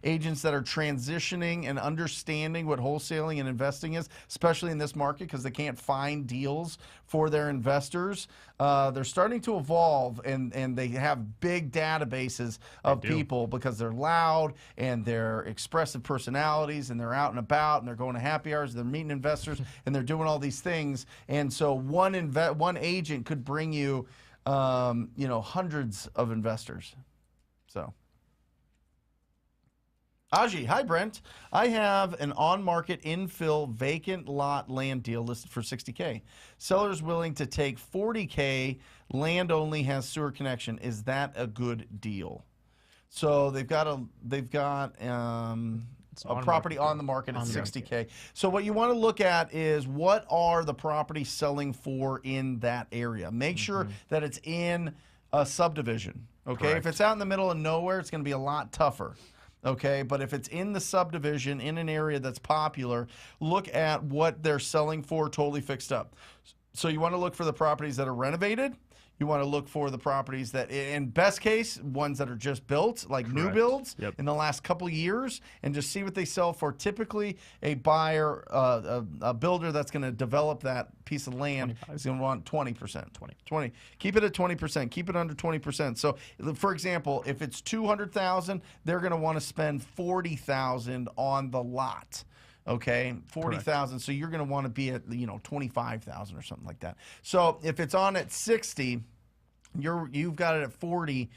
agents that are transitioning and understanding what wholesaling and investing is, especially in this market because they can't find deals for their investors. They're starting to evolve and they have big databases of people because they're loud and they're expressive personalities and they're out and about and they're going to happy hours, they're meeting investors and they're doing all these things. And so one agent could bring you, hundreds of investors. So. Aji, hi Brent. I have an on-market infill vacant lot land deal listed for $60K. Seller's willing to take $40K. Land only has sewer connection. Is that a good deal? So they've got a property on the market at $60K. So what you want to look at is what are the properties selling for in that area. Make sure that it's in a subdivision. Okay, Correct. if it's out in the middle of nowhere, it's going to be a lot tougher. Okay, but if it's in the subdivision, in an area that's popular, look at what they're selling for totally fixed up. So you want to look for the properties that are renovated. You want to look for the properties that, in best case, ones that are just built, like new Correct. builds Yep. in the last couple years, and just see what they sell for. Typically, a buyer, a builder that's going to develop that piece of land is going to want 20%. 20. Keep it at 20%. Keep it under 20%. So, for example, if it's 200,000, they're going to want to spend 40,000 on the lot. Okay, 40,000. So you're going to want to be at 25,000 or something like that. So if it's on at 60, you've got it at 40.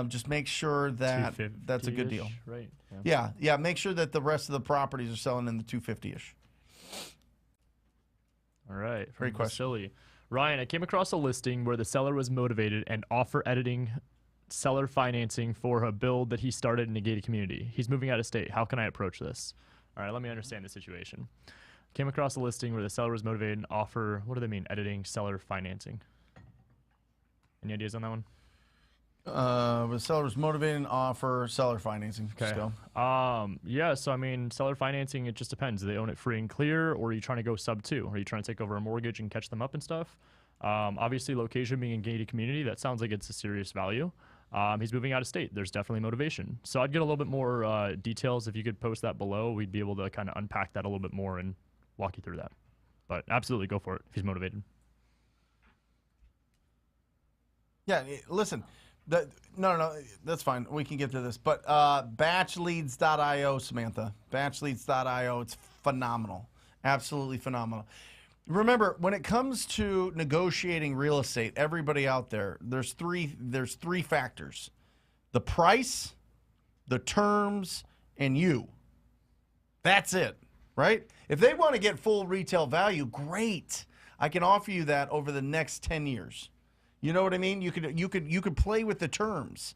Just make sure that that's a good deal. Right. Yeah. Make sure that the rest of the properties are selling in the 250-ish. All right. Great question. Silly. Ryan, I came across a listing where the seller was motivated and offer editing seller financing for a build that he started in a gated community. He's moving out of state. How can I approach this? All right, let me understand the situation. Came across a listing where the seller was motivated and offer, what do they mean, editing seller financing? Any ideas on that one? The seller was motivated and offer seller financing. Just go. Yeah, so I mean, seller financing, it just depends. Do they own it free and clear, or are you trying to go sub 2? Are you trying to take over a mortgage and catch them up and stuff? Obviously, location being a gated community, that sounds like it's a serious value. He's moving out of state. There's definitely motivation. So I'd get a little bit more details. If you could post that below, we'd be able to kind of unpack that a little bit more and walk you through that. But absolutely go for it if he's motivated. Yeah, listen. No, that's fine. We can get to this. But batchleads.io, Samantha. Batchleads.io, it's phenomenal. Absolutely phenomenal. Remember, when it comes to negotiating real estate, everybody out there, there's three factors: the price, the terms, and you. That's it, right? If they want to get full retail value, great. I can offer you that over the next 10 years. You know what I mean? You could play with the terms.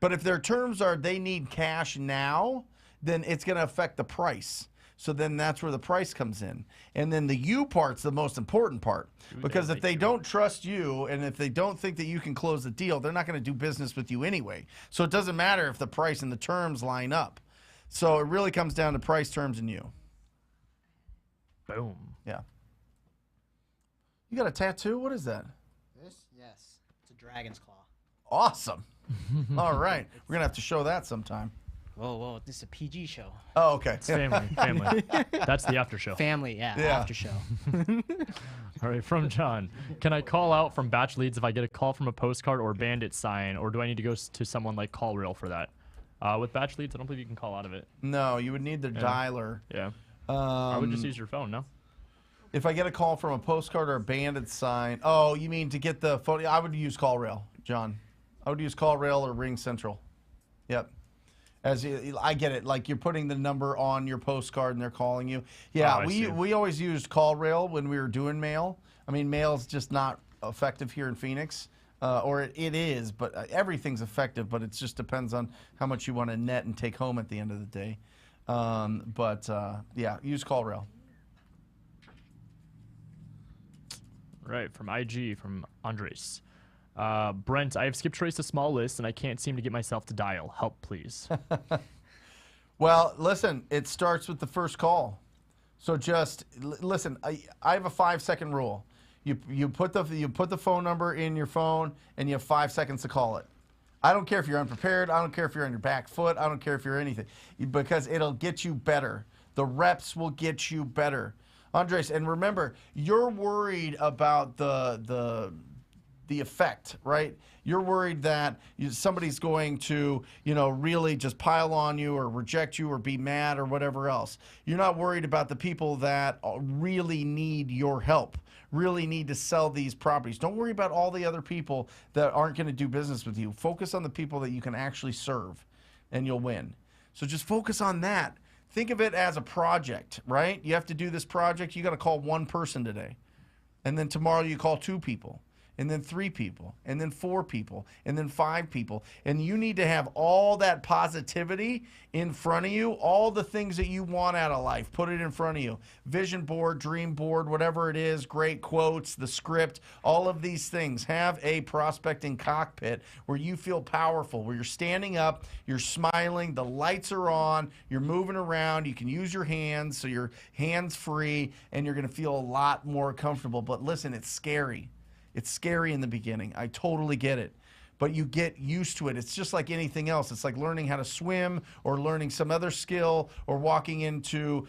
But if their terms are they need cash now, then it's going to affect the price. So then that's where the price comes in. And then the you part's the most important part. Because if they don't trust you and if they don't think that you can close the deal, they're not going to do business with you anyway. So it doesn't matter if the price and the terms line up. So it really comes down to price, terms, and you. Boom. Yeah. You got a tattoo? What is that? This? Yes. It's a dragon's claw. Awesome. All right. We're going to have to show that sometime. Whoa, this is a PG show. Oh, okay. It's family. That's the after show. Family, yeah. After show. All right, from John. Can I call out from batch leads if I get a call from a postcard or bandit sign, or do I need to go to someone like CallRail for that? With batch leads, I don't believe you can call out of it. No, you would need the dialer. Yeah. I would just use your phone, no? If I get a call from a postcard or a bandit sign, oh, you mean to get the photo? I would use CallRail, John. I would use CallRail or Ring Central. Yep. I get it. Like you're putting the number on your postcard and they're calling you. Yeah, we always used CallRail when we were doing mail. I mean, mail's just not effective here in Phoenix. Or it is, but everything's effective, but it just depends on how much you want to net and take home at the end of the day. Yeah, use CallRail. Right, from IG, from Andres. Brent, I have skip traced a small list and I can't seem to get myself to dial. Help, please. Well, listen, it starts with the first call. So just listen. I have a 5-second rule. You put the phone number in your phone and you have 5 seconds to call it. I don't care if you're unprepared. I don't care if you're on your back foot. I don't care if you're anything, because it'll get you better. The reps will get you better, Andres. And remember, you're worried about the effect, right? You're worried that somebody's going to, really just pile on you or reject you or be mad or whatever else. You're not worried about the people that really need your help, really need to sell these properties. Don't worry about all the other people that aren't going to do business with you. Focus on the people that you can actually serve, and you'll win. So just focus on that. Think of it as a project, right? You have to do this project. You got to call one person today. And then tomorrow you call 2 people. And then 3 people, and then 4 people, and then 5 people. And you need to have all that positivity in front of you, all the things that you want out of life. Put it in front of you. Vision board, dream board, whatever it is, great quotes, the script, all of these things. Have a prospecting cockpit where you feel powerful, where you're standing up, you're smiling, the lights are on, you're moving around, you can use your hands, so you're hands-free, and you're going to feel a lot more comfortable. But listen, it's scary. It's scary in the beginning. I totally get it. But you get used to it. It's just like anything else. It's like learning how to swim or learning some other skill or walking into,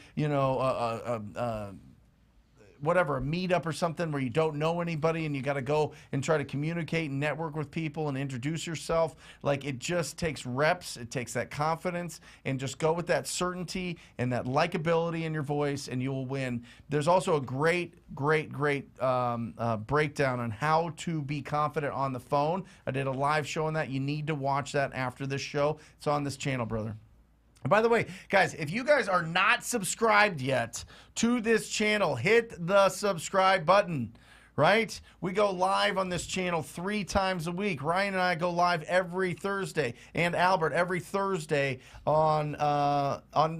whatever, a meetup or something where you don't know anybody and you got to go and try to communicate and network with people and introduce yourself. Like, it just takes reps. It takes that confidence, and just go with that certainty and that likability in your voice, and you will win. There's also a great breakdown on how to be confident on the phone. I did a live show on that. You need to watch that after this show. It's on this channel, brother. And by the way, guys, if you guys are not subscribed yet to this channel, hit the subscribe button, right? We go live on this channel 3 times a week. Ryan and I go live every Thursday, and Albert every Thursday on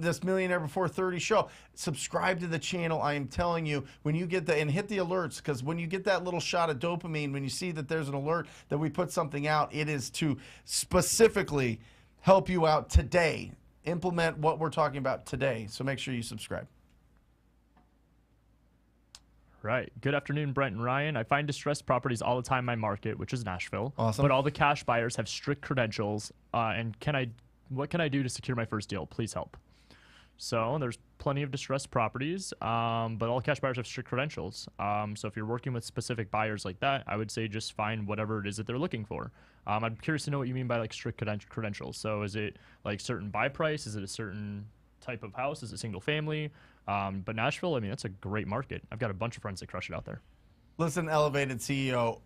this Millionaire Before 30 show. Subscribe to the channel. I am telling you, when you get and hit the alerts, because when you get that little shot of dopamine, when you see that there's an alert that we put something out, it is to specifically help you out today. Implement what we're talking about today. So make sure you subscribe. Right. Good afternoon, Brent and Ryan. I find distressed properties all the time in my market, which is Nashville. Awesome. But all the cash buyers have strict credentials. And what can I do to secure my first deal? Please help. So there's plenty of distressed properties, but all cash buyers have strict credentials. So if you're working with specific buyers like that, I would say just find whatever it is that they're looking for. I'm curious to know what you mean by like strict credentials. So is it like certain buy price? Is it a certain type of house? Is it single family? But Nashville, I mean, that's a great market. I've got a bunch of friends that crush it out there. Listen, Elevated CEO,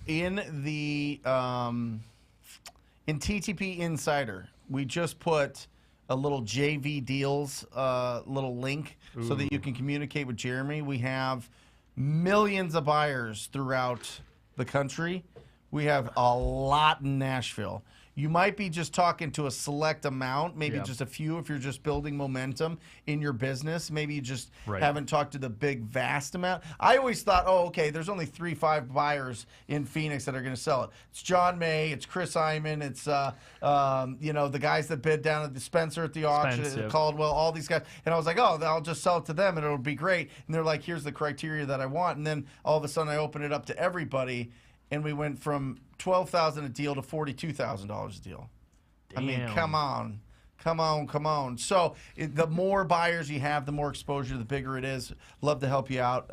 in the in TTP Insider, we just put a little JV Deals little link so that you can communicate with Jeremy. We have millions of buyers throughout the country. We have a lot in Nashville. You might be just talking to a select amount, maybe just a few if you're just building momentum in your business. Maybe you just haven't talked to the big, vast amount. I always thought, oh, okay, there's only 3-5 buyers in Phoenix that are going to sell it. It's John May, it's Chris Hyman, it's the guys that bid down at the Spencer at the auction, Caldwell, all these guys. And I was like, oh, I'll just sell it to them and it'll be great. And they're like, here's the criteria that I want. And then all of a sudden I open it up to everybody. And we went from $12,000 a deal to $42,000 a deal. Damn. I mean, come on. So the more buyers you have, the more exposure, the bigger it is. Love to help you out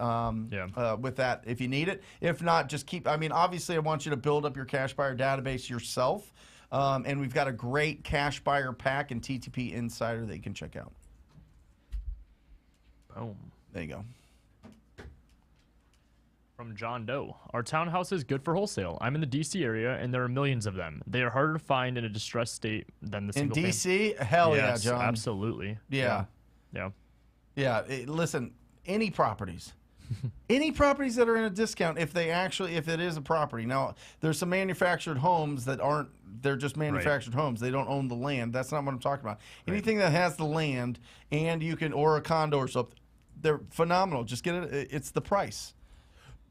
with that if you need it. If not, just keep. I mean, obviously, I want you to build up your cash buyer database yourself. And we've got a great cash buyer pack in TTP Insider that you can check out. Boom. There you go. From John Doe. Our townhouse is good for wholesale. I'm in the D.C. area, and there are millions of them. They are harder to find in a distressed state than the single in D.C.? Hell yes, yeah, John. Absolutely. Yeah. Listen, any properties. Any properties that are in a discount, if it is a property. Now, there's some manufactured homes that aren't, they're just manufactured homes. They don't own the land. That's not what I'm talking about. Anything that has the land and you can, or a condo or something, they're phenomenal. Just get it. It's the price.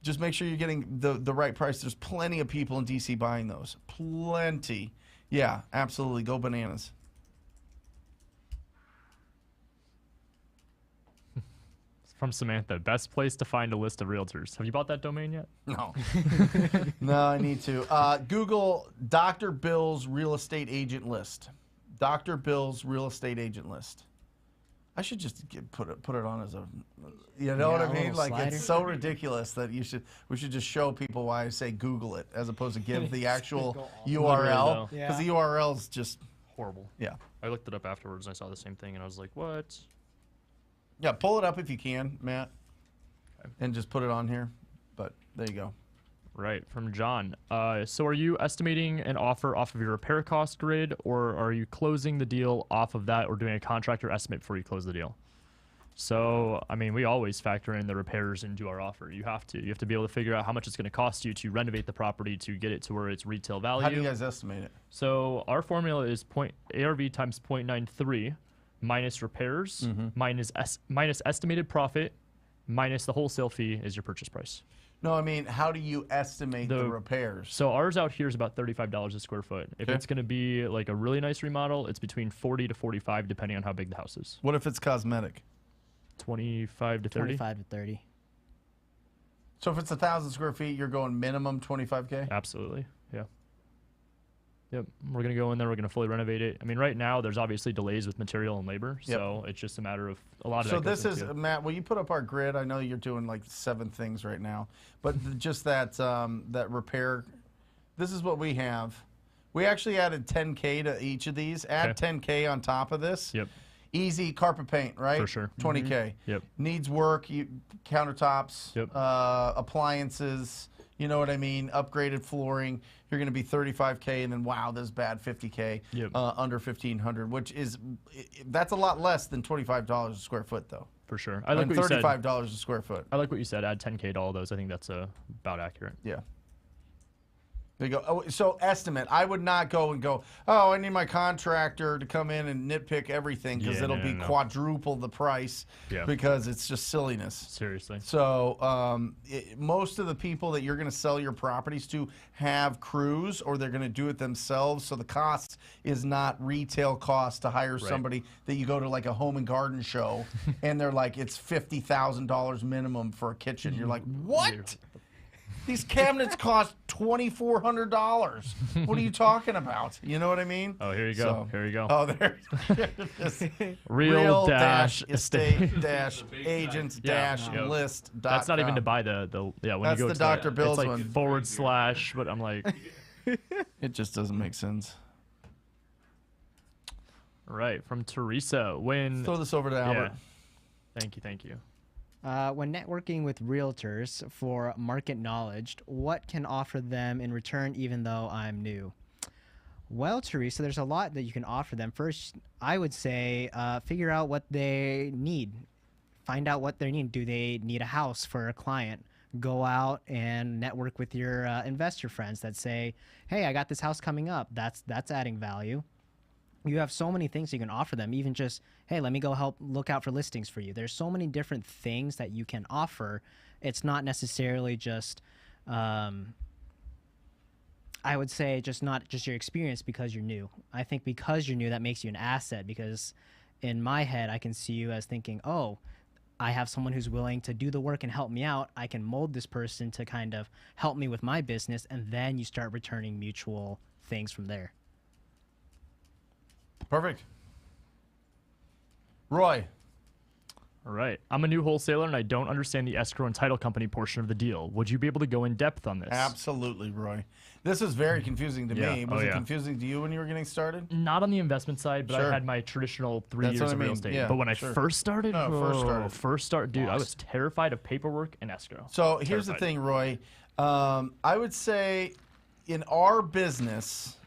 Just make sure you're getting the right price. There's plenty of people in D.C. buying those. Plenty. Yeah, absolutely. Go bananas. From Samantha. Best place to find a list of realtors. Have you bought that domain yet? No. No, I need to. Google Dr. Bill's real estate agent list. Dr. Bill's real estate agent list. I should just put it on as a, you know what I mean? Like slider. It's so ridiculous that we should just show people why I say Google it as opposed to give the actual URL, because the URL is just horrible. Yeah. I looked it up afterwards and I saw the same thing and I was like, what? Yeah, pull it up if you can, Matt, and just put it on here. But there you go. Right, from John. So are you estimating an offer off of your repair cost grid, or are you closing the deal off of that, or doing a contractor estimate before you close the deal? So, I mean, we always factor in the repairs into our offer. You have to be able to figure out how much it's going to cost you to renovate the property to get it to where it's retail value. How do you guys estimate it? So our formula is ARV times 0.93 minus repairs, minus estimated profit, minus the wholesale fee is your purchase price. No, I mean, how do you estimate the repairs? So ours out here is about $35 a square foot. If it's going to be like a really nice remodel, it's between 40 to 45, depending on how big the house is. What if it's cosmetic? 25 to 30. 25 to 30. So if it's 1,000 square feet, you're going minimum 25K? Absolutely. Yeah. Yep. We're going to go in there. We're going to fully renovate it. I mean, right now, there's obviously delays with material and labor. Yep. So it's just a matter of a lot of So that goes this is, into it. Matt, will you put up our grid? I know you're doing like 7 things right now, but just that that repair, this is what we have. We actually added 10K to each of these. Add 10K on top of this. Yep. Easy carpet paint, right? For sure. 20K. Yep. Needs work, countertops, Yep. appliances, you know what I mean? Upgraded flooring. You're going to be 35K, and then wow, this is bad 50K. Yep. Under 1,500, which is that's a lot less than $25 a square foot, though. For sure. I like And what you said. $35 a square foot. I like what you said. Add 10K to all those. I think that's about accurate. Yeah. There you go. Oh, so estimate. I would not go and go, oh, I need my contractor to come in and nitpick everything because Yeah, it'll no, be no. quadruple the price Yeah. because it's just silliness. Seriously. So most of the people that you're going to sell your properties to have crews or they're going to do it themselves. So the cost is not retail cost to hire somebody that you go to like a home and garden show and they're like, it's $50,000 minimum for a kitchen. You're like, what? These cabinets cost $2,400. What are you talking about? You know what I mean? Oh, here you go. So- Here you go. Oh, there. Real dash estate dash agents Yeah. dash Yep. list. That's not even to buy the yeah. When That's you go the to Dr. Bill's it's like one. // but I'm like, It just doesn't make sense. right from Teresa. When Throw this over to Albert. Thank you. When networking with realtors for market knowledge, what can offer them in return even though I'm new? Well, Teresa, there's a lot that you can offer them. First, I would say figure out what they need. Find out what they need. Do they need a house for a client? Go out and network with your investor friends that say, hey, I got this house coming up. That's adding value. You have so many things you can offer them, even just, hey, let me go help look out for listings for you. There's so many different things that you can offer. It's not necessarily just, I would say, not just your experience because you're new. I think because you're new, that makes you an asset because in my head, I can see you as thinking, oh, I have someone who's willing to do the work and help me out. I can mold this person to kind of help me with my business, and then you start returning mutual things from there. Perfect. Roy. All right. I'm a new wholesaler and I don't understand the escrow and title company portion of the deal. Would you be able to go in depth on this? Absolutely, Roy. This is very confusing to me. Yeah. Was Oh, it yeah. confusing to you when you were getting started? Not on the investment side, but Sure. I had my traditional 3 That's years what I of real mean. estate. Yeah, but when I sure. first started, No, first started. dude, I was terrified of paperwork and escrow. So here's the Terrified. thing, Roy. I would say in our business,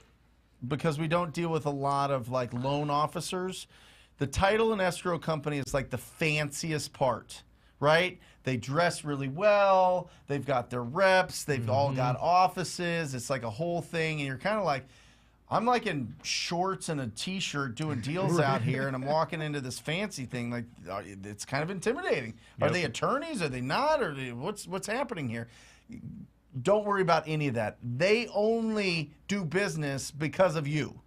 because we don't deal with a lot of like loan officers, the title and escrow company is like the fanciest part, right? They dress really well. They've got their reps. They've all got offices. It's like a whole thing. And you're kind of like, I'm like in shorts and a t-shirt doing deals out here, and I'm walking into this fancy thing. Like, it's kind of intimidating. Are Yep. they attorneys? Are they not? Or what's happening here? Don't worry about any of that. They only do business because of you,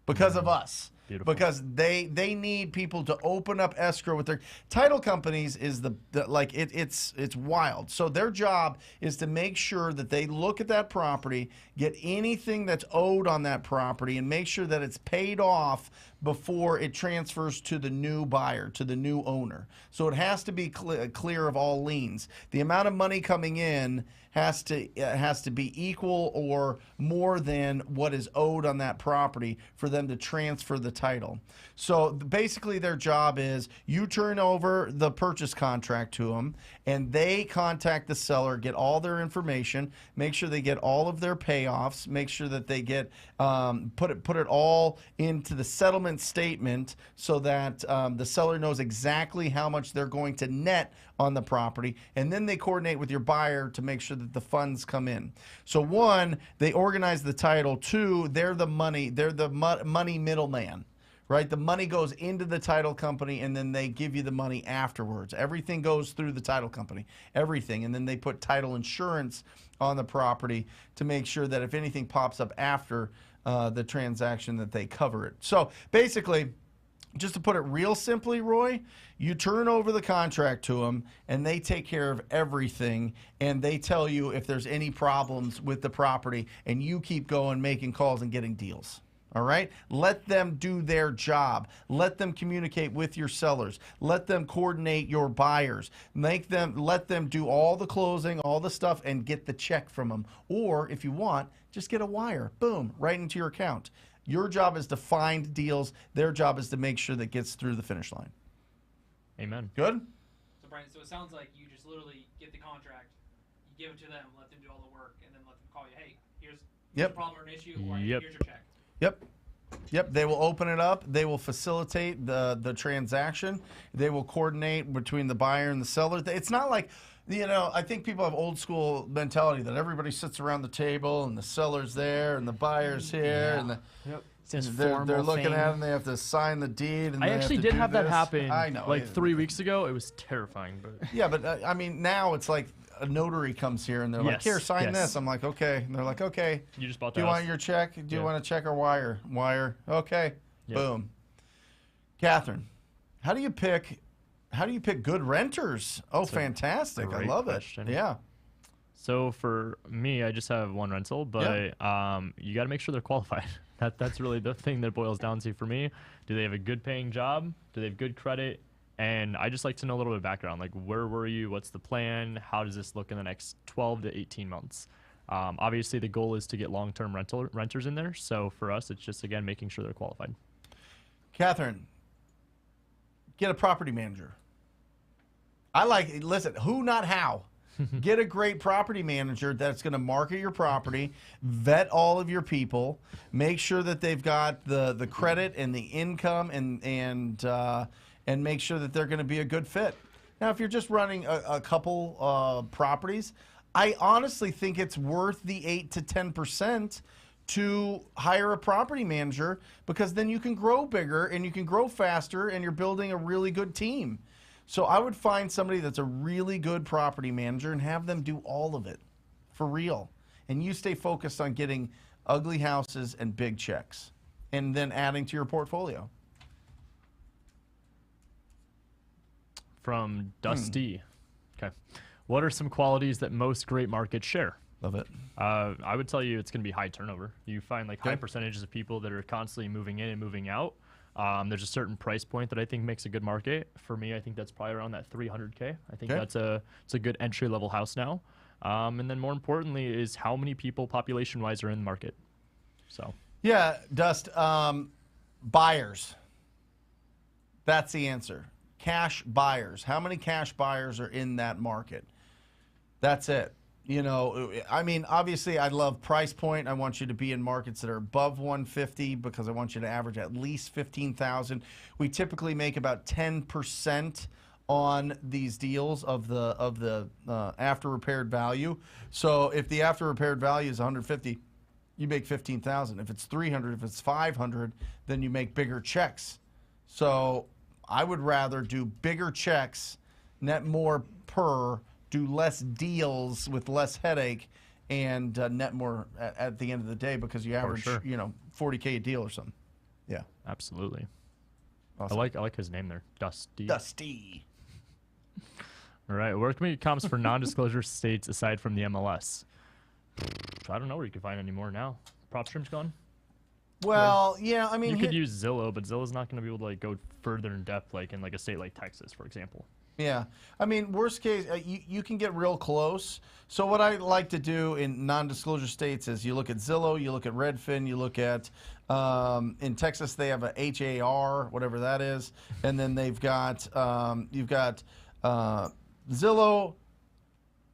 because of us. Beautiful. Because they need people to open up escrow with their title companies is it's wild. So their job is to make sure that they look at that property, get anything that's owed on that property, and make sure that it's paid off before it transfers to the new buyer, to the new owner. So it has to be clear of all liens. The amount of money coming in has to be equal or more than what is owed on that property for them to transfer the title. So basically their job is you turn over the purchase contract to them and they contact the seller, get all their information, make sure they get all of their payoffs, make sure that they get put it all into the settlement statement so that the seller knows exactly how much they're going to net on the property, and then they coordinate with your buyer to make sure that the funds come in. So one, they organize the title. Two, they're the money middleman, right? The money goes into the title company, and then they give you the money afterwards. Everything goes through the title company, everything, and then they put title insurance on the property to make sure that if anything pops up after the transaction that they cover it. So basically, just to put it real simply, Roy, you turn over the contract to them, and they take care of everything, and they tell you if there's any problems with the property, and you keep going, making calls, and getting deals. All right? Let them do their job. Let them communicate with your sellers. Let them coordinate your buyers. Let them do all the closing, all the stuff, and get the check from them. Or, if you want, just get a wire. Boom, right into your account. Your job is to find deals. Their job is to make sure that gets through the finish line. Amen. Good? So, Brent, so it sounds like you just literally get the contract, you give it to them, let them do all the work, and then let them call you, hey, here's a problem or an issue, or Yep. here's your check. Yep, they will open it up. They will facilitate the transaction. They will coordinate between the buyer and the seller. It's not like, I think people have old school mentality that everybody sits around the table and the seller's there and the buyer's here and they're looking at it and they have to sign the deed. And I they actually have to did do have that this. happen I know. like 3 weeks ago. It was terrifying. But Yeah, but I mean, now it's like a notary comes here and they're like, Yes, here, sign yes. this. I'm like, okay. And they're like, okay. you just bought Do the you house. want your check? Do you Yeah. want a check or wire? Wire. Okay. Yep. Boom. Catherine, how do you pick good renters? Oh, fantastic. I great love question. it. Yeah. So for me, I just have one rental, but you got to make sure they're qualified. That's really the thing that boils down to for me. Do they have a good paying job? Do they have good credit? And I just like to know a little bit of background, like where were you? What's the plan? How does this look in the next 12 to 18 months? Obviously, the goal is to get long-term renters in there. So for us, it's just, again, making sure they're qualified. Catherine, get a property manager. Listen, who, not how. Get a great property manager that's going to market your property, vet all of your people, make sure that they've got the credit and the income, and make sure that they're going to be a good fit. Now, if you're just running a couple properties, I honestly think it's worth the 8 to 10% to hire a property manager, because then you can grow bigger and you can grow faster and you're building a really good team. So I would find somebody that's a really good property manager and have them do all of it for real. And you stay focused on getting ugly houses and big checks and then adding to your portfolio. From Dusty. Okay. What are some qualities that most great markets share? Love it. I would tell you it's going to be high turnover. You find like high Okay. percentages of people that are constantly moving in and moving out. There's a certain price point that I think makes a good market. For me, I think that's probably around that 300K. I think Okay. it's a good entry level house now. And then more importantly is how many people population wise are in the market. So Yeah, Dust. Buyers. That's the answer. Cash buyers. How many cash buyers are in that market? That's it. I mean, obviously, I love price point. I want you to be in markets that are above 150 because I want you to average at least 15,000. We typically make about 10% on these deals of the after repaired value. So if the after repaired value is 150, you make 15,000. If it's 300, if it's 500, then you make bigger checks. So I would rather do bigger checks, net more per, do less deals with less headache, and net more at the end of the day, because you average, sure. $40K a deal or something. Yeah. absolutely. Awesome. I like his name there. Dusty. Dusty. All right. Where can we get comps for non-disclosure states aside from the MLS? I don't know where you can find any more now. PropStream's gone. Well, yeah, I mean, You could use Zillow, but Zillow's not going to be able to like go further in depth, like in like a state like Texas, for example. yeah. I mean, worst case, you can get real close. So what I like to do in non-disclosure states is you look at Zillow, you look at Redfin, you look at, in Texas, they have a HAR, whatever that is. And then they've got, you've got Zillow,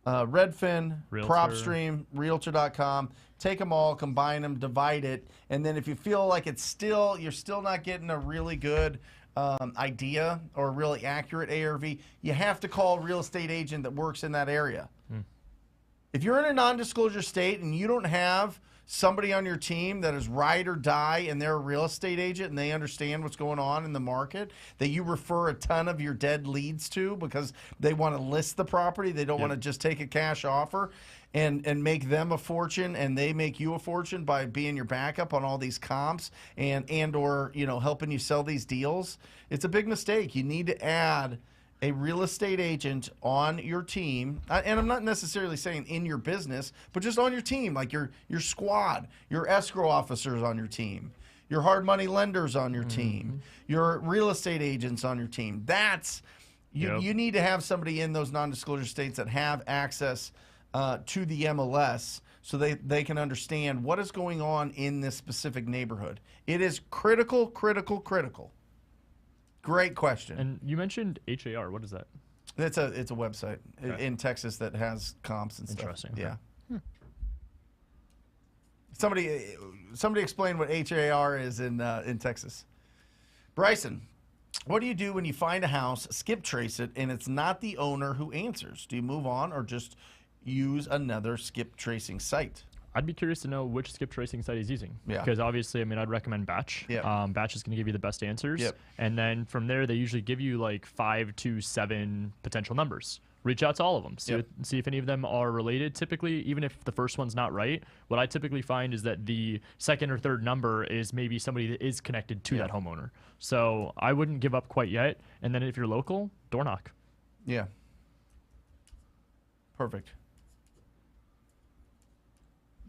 Redfin, Realtor. PropStream, Realtor.com. Take them all, combine them, divide it, and then if you feel like you're still not getting a really good idea or a really accurate ARV, you have to call a real estate agent that works in that area. If you're in a non-disclosure state and you don't have somebody on your team that is ride or die and they're a real estate agent and they understand what's going on in the market, that you refer a ton of your dead leads to because they want to list the property. They don't want to just take a cash offer and make them a fortune, and they make you a fortune by being your backup on all these comps and or, you know, helping you sell these deals. It's a big mistake. You need to add a real estate agent on your team, and I'm not necessarily saying in your business, but just on your team, like your squad, your escrow officers on your team, your hard money lenders on your team, your real estate agents on your team. That's you need to have somebody in those non-disclosure states that have access to the MLS so they can understand what is going on in this specific neighborhood. It is critical, critical, critical. Great question. And you mentioned HAR. What is that? It's a website in Texas that has comps and stuff. Interesting. Yeah. Somebody explain what HAR is in Texas. Bryson, what do you do when you find a house, skip trace it, and it's not the owner who answers? Do you move on or just use another skip tracing site? I'd be curious to know which skip tracing site he's using. Yeah. Because obviously, I mean, I'd recommend Batch. Yep. Batch is going to give you the best answers. Yep. And then from there, they usually give you like 5 to 7 potential numbers. Reach out to all of them. See if any of them are related. Typically, even if the first one's not right, what I typically find is that the second or third number is maybe somebody that is connected to that homeowner. So I wouldn't give up quite yet. And then if you're local, door knock. Yeah. Perfect.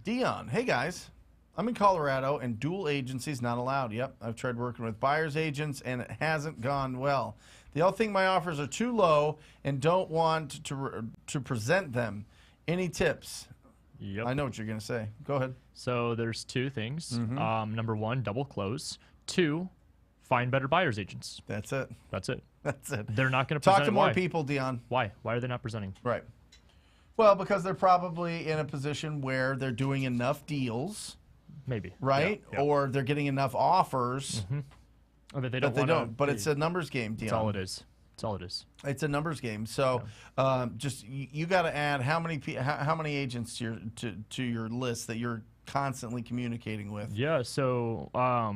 Dion, hey guys, I'm in Colorado and dual agency's not allowed. Yep, I've tried working with buyer's agents and it hasn't gone well. They all think my offers are too low and don't want to present them. Any tips? Yep. I know what you're going to say. Go ahead. So there's 2 things. Number 1, double close. 2, find better buyer's agents. That's it. That's it. That's it. They're not going to present. Talk to more why? people, Dion. Why? Why are they not presenting? Right. Well, because they're probably in a position where they're doing enough deals. Maybe. Right? Yeah. Or they're getting enough offers. Or that they But don't. But it's a numbers game, Dion. That's all it is. That's all it is. It's a numbers game. So just you got to add how many agents to your list that you're constantly communicating with. Yeah. So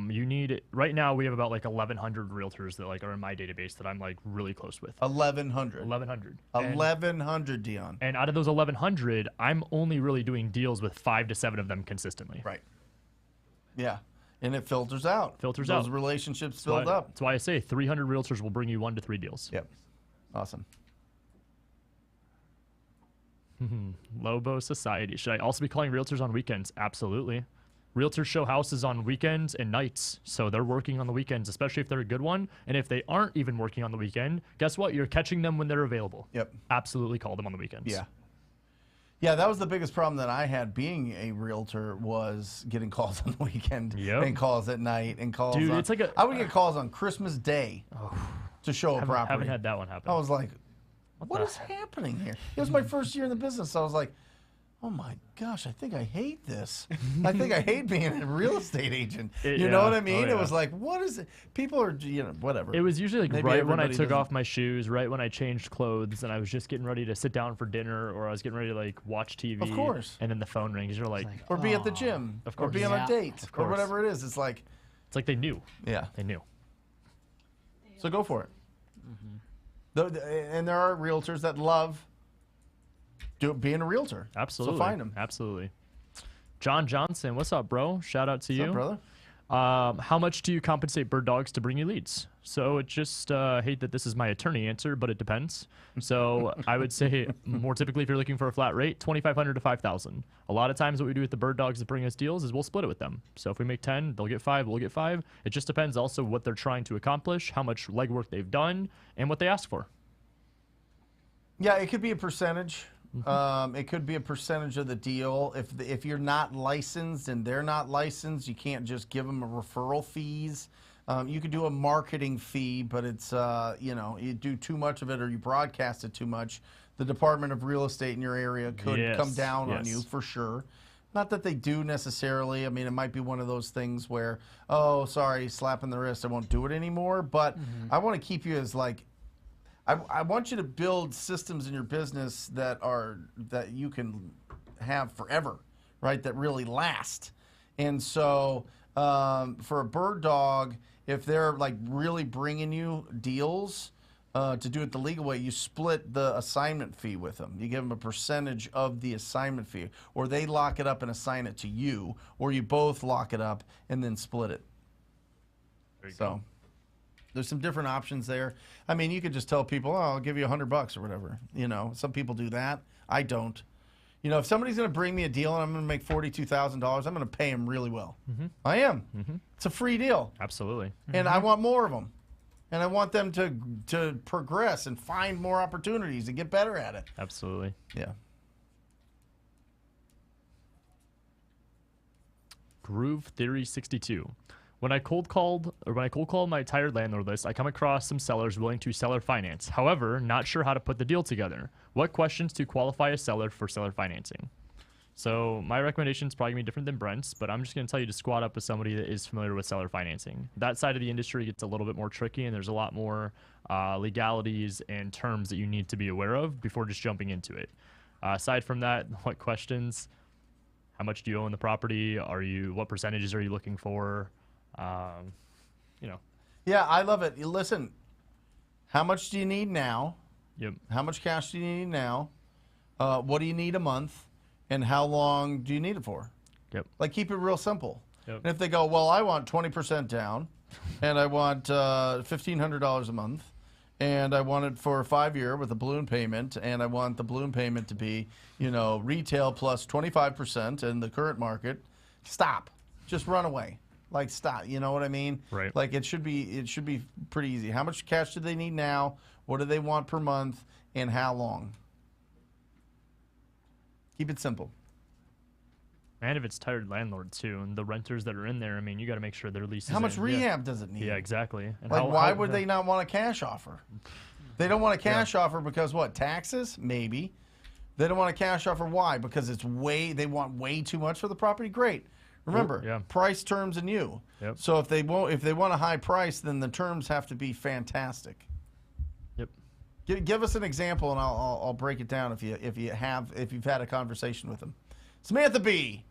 you need right now we have about like 1,100 realtors that like are in my database that I'm like really close with. 1,100. 1,100. 1,100, Dion. And out of those 1,100, I'm only really doing deals with 5 to 7 of them consistently. Right. Yeah. And it filters out. Those relationships build up. That's why I say 300 realtors will bring you 1 to 3 deals. Yep. Awesome. Lobo Society. Should I also be calling realtors on weekends? Absolutely. Realtors show houses on weekends and nights, so they're working on the weekends, especially if they're a good one. And if they aren't even working on the weekend, guess what? You're catching them when they're available. Yep. Absolutely call them on the weekends. Yeah. Yeah, that was the biggest problem that I had being a realtor was getting calls on the weekend and calls at night and calls Dude, on, it's like I would get calls on Christmas Day to show a property. Haven't had that one happen. I was like, what is happening here? It was my first year in the business. So I was like, oh my gosh, I think I hate this. I think I hate being a real estate agent. You know what I mean? It was like, what is it? People are, whatever. It was usually like Maybe right when I everybody took doesn't- off my shoes, right when I changed clothes, and I was just getting ready to sit down for dinner, or I was getting ready to like watch TV. Of course. And then the phone rings. You're like, or be at the gym. Of Or course. be on Yeah. a date. Of Or course. whatever it is. It's like, they knew. yeah. They knew. So go for it. And there are realtors that love being a realtor. Absolutely. So find them. Absolutely. John Johnson, what's up, bro? Shout out to you. What's up, brother? How much do you compensate bird dogs to bring you leads? So it just hate that this is my attorney answer, but it depends. So I would say more typically if you're looking for a flat rate, $2,500 to $5,000. A lot of times what we do with the bird dogs that bring us deals is we'll split it with them. So if we make 10, they'll get 5, we'll get 5. It just depends also what they're trying to accomplish, how much legwork they've done, and what they ask for. Yeah, it could be a percentage. It could be a percentage of the deal. If you're not licensed and they're not licensed, you can't just give them a referral fees. You could do a marketing fee, but it's you do too much of it or you broadcast it too much, the Department of Real Estate in your area could come down on you for sure. Not that they do necessarily. I mean, it might be one of those things where, oh, sorry, slap in the wrist, I won't do it anymore. But I want to keep you as like, I want you to build systems in your business that you can have forever, right, that really last. And so for a bird dog, if they're like really bringing you deals to do it the legal way, you split the assignment fee with them. You give them a percentage of the assignment fee, or they lock it up and assign it to you, or you both lock it up and then split it. So there's some different options there. I mean, you could just tell people, oh, I'll give you $100 or whatever. You know, some people do that. I don't. You know, if somebody's going to bring me a deal and I'm going to make $42,000, I'm going to pay them really well. I am. It's a free deal. Absolutely. And I want more of them. And I want them to progress and find more opportunities and get better at it. Absolutely. Yeah. Groove Theory 62. When I cold call my tired landlord list, I come across some sellers willing to seller finance. However, not sure how to put the deal together. What questions to qualify a seller for seller financing? So my recommendation is probably going to be different than Brent's, but I'm just going to tell you to squat up with somebody that is familiar with seller financing. That side of the industry gets a little bit more tricky, and there's a lot more legalities and terms that you need to be aware of before just jumping into it. Aside from that, what questions? How much do you own the property? What percentages are you looking for? You know. Yeah, I love it. Listen, how much do you need now? Yep. How much cash do you need now? What do you need a month? And how long do you need it for? Yep. Like, keep it real simple. Yep. And if they go, well, I want 20% down, and I want $1,500 a month, and I want it for a 5-year with a balloon payment, and I want the balloon payment to be, you know, retail plus 25% in the current market, stop. Just run away. Like, stop. You know what I mean? Right. Like, it should be pretty easy. How much cash do they need now? What do they want per month? And how long? Keep it simple. And if it's tired landlord too, and the renters that are in there, I mean, you got to make sure their lease. How much rehab does it need? Yeah, exactly. And like, why would they not want a cash offer? They don't want a cash offer because what? Taxes? Maybe. They don't want a cash offer. Why? Because they want way too much for the property. Great. Remember, price, terms, and you. Yep. So if they want a high price, then the terms have to be fantastic. Yep. Give us an example, and I'll break it down if you've had a conversation with them. Samantha B.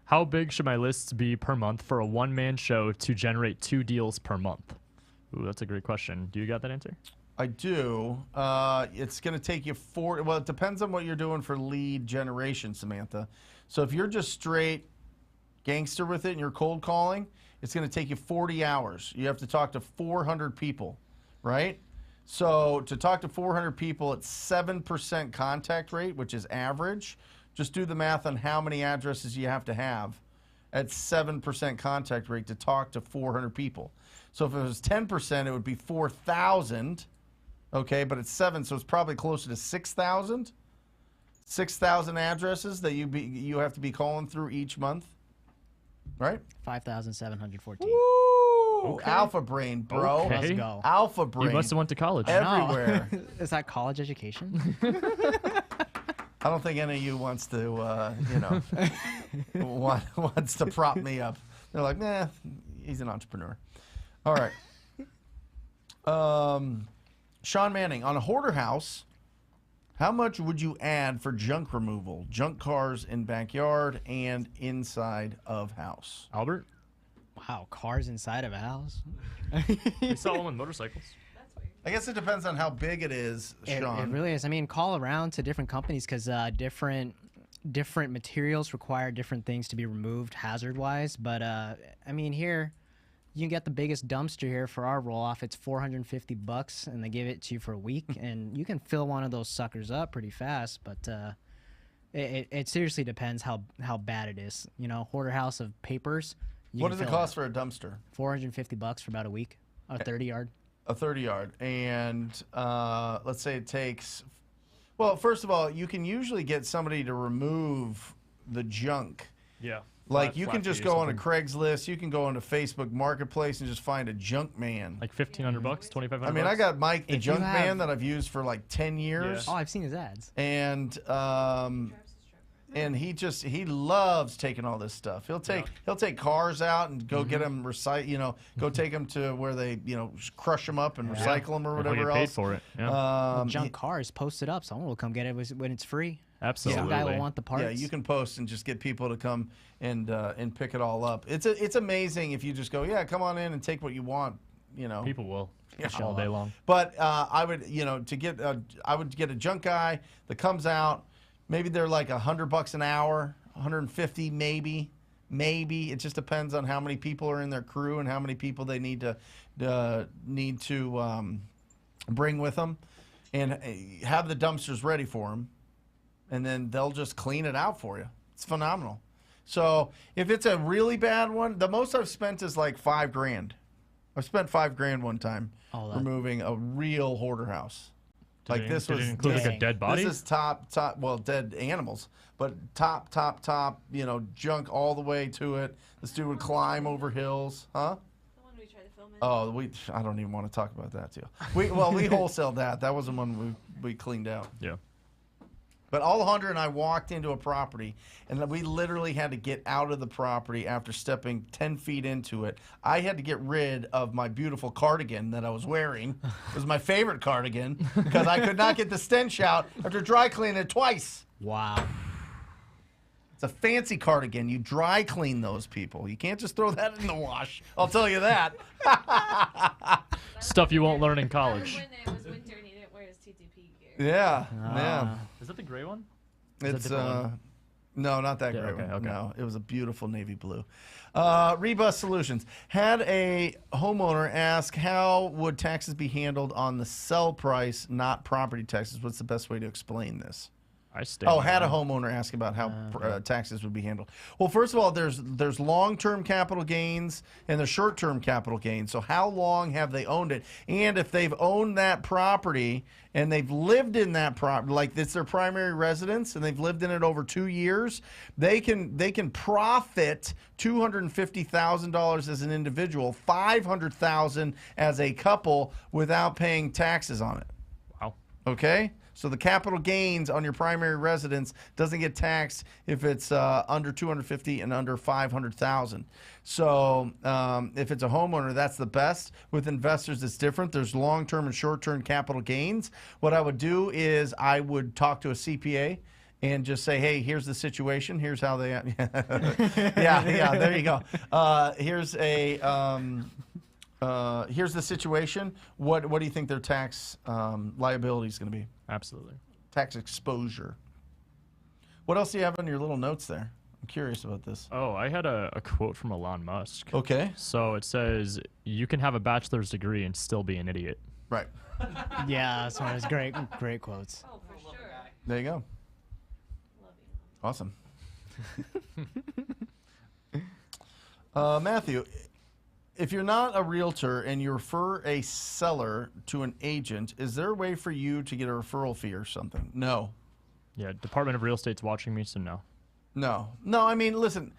How big should my lists be per month for a one-man show to generate 2 deals per month? Ooh, that's a great question. Do you got that answer? I do. It's going to take you 4. Well, it depends on what you're doing for lead generation, Samantha. So if you're just straight gangster with it and you're cold calling, it's going to take you 40 hours. You have to talk to 400 people, right? So to talk to 400 people at 7% contact rate, which is average, just do the math on how many addresses you have to have at 7% contact rate to talk to 400 people. So if it was 10%, it would be 4,000, okay? But it's 7, so it's probably closer to 6,000. 6,000 addresses that you have to be calling through each month, right? 5,714. Woo! Okay. Alpha brain, bro. Okay. Let's go. Alpha brain. You must have went to college. Everywhere. Is that college education? I don't think any of you wants to, wants to prop me up. They're like, nah, he's an entrepreneur. All right. Sean Manning, on a hoarder house, how much would you add for junk removal? Junk cars in backyard and inside of house. Albert? Wow, cars inside of a house? We saw them with motorcycles. I guess it depends on how big it is, Sean. It really is. I mean, call around to different companies because different materials require different things to be removed hazard-wise. But, I mean, here, you can get the biggest dumpster here for our roll-off. It's $450, and they give it to you for a week. And you can fill one of those suckers up pretty fast. But it seriously depends how bad it is. You know, hoarder house of papers. What does it cost for a dumpster? $450 for about a week, a 30-yard. A 30-yard. And let's say it takes... Well, first of all, you can usually get somebody to remove the junk. Yeah. Like, you can just go on a Craigslist. You can go into Facebook Marketplace and just find a junk man. Like $1,500, $2,500. I mean, I got Mike, the junk man that I've used for like 10 years. Oh, I've seen his ads. And and he loves taking all this stuff. He'll take cars out and go get them go take them to where they crush them up and recycle them or whatever Get else. paid for it. Yeah. Junk cars, post it up. Someone will come get it when it's free. Absolutely. Some guy will want the parts. Yeah, you can post and just get people to come and pick it all up. It's amazing if you just go, yeah, come on in and take what you want. People will all day long. But I would I would get a junk guy that comes out. Maybe they're like $100 an hour, 150 maybe. It just depends on how many people are in their crew and how many people they need to bring with them, and have the dumpsters ready for them. And then they'll just clean it out for you. It's phenomenal. So if it's a really bad one, the most I've spent is like $5,000. I've spent $5,000 one time removing a real hoarder house. Did it include like a dead body? This is top, well, dead animals, but top, junk all the way to it. This dude would climb over hills, huh? The one we tried to film in. Oh, I don't even want to talk about that too. We wholesaled that. That was the one we cleaned out. Yeah. But Alejandra and I walked into a property, and we literally had to get out of the property after stepping 10 feet into it. I had to get rid of my beautiful cardigan that I was wearing. It was my favorite cardigan because I could not get the stench out after dry cleaning it twice. Wow. It's a fancy cardigan. You dry clean those people. You can't just throw that in the wash. I'll tell you that. Stuff you won't learn in college. When it was winter and he didn't wear his TTP gear. Yeah. Is that the gray one? It's no, not that gray one. Okay. No, it was a beautiful navy blue. Rebus Solutions had a homeowner ask, how would taxes be handled on the sell price, not property taxes? What's the best way to explain this? Had a homeowner ask about how taxes would be handled. Well, first of all, there's long-term capital gains and there's short-term capital gains. So how long have they owned it? And if they've owned that property and they've lived in that property, like it's their primary residence, and they've lived in it over 2 years, they can profit $250,000 as an individual, $500,000 as a couple without paying taxes on it. Wow. Okay. So the capital gains on your primary residence doesn't get taxed if it's under $250,000 and under $500,000. So if it's a homeowner, that's the best. With investors, it's different. There's long-term and short-term capital gains. What I would do is I would talk to a CPA and just say, hey, here's the situation. Here's how they yeah, there you go. Here's the situation. What do you think their tax liability is going to be? Absolutely. Tax exposure. What else do you have on your little notes there? I'm curious about this. Oh, I had a quote from Elon Musk. Okay. So it says, you can have a bachelor's degree and still be an idiot. Right. Yeah, that's one of his great quotes. Oh, for sure. There you go. Love you. Awesome. Matthew, if you're not a realtor and you refer a seller to an agent, is there a way for you to get a referral fee or something? No. Yeah, Department of Real Estate's watching me, so no. No, I mean, listen,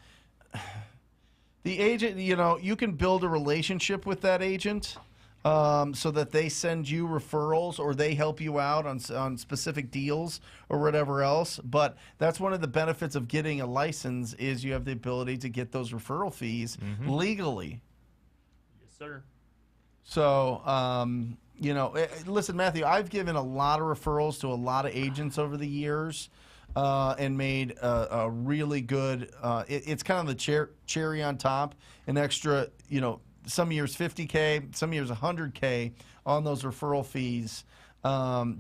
the agent, you can build a relationship with that agent so that they send you referrals or they help you out on specific deals or whatever else. But that's one of the benefits of getting a license is you have the ability to get those referral fees legally. Yes, sir. So, listen, Matthew, I've given a lot of referrals to a lot of agents over the years and made a really good, it's kind of the cherry on top, an extra, some years $50K, some years $100K on those referral fees,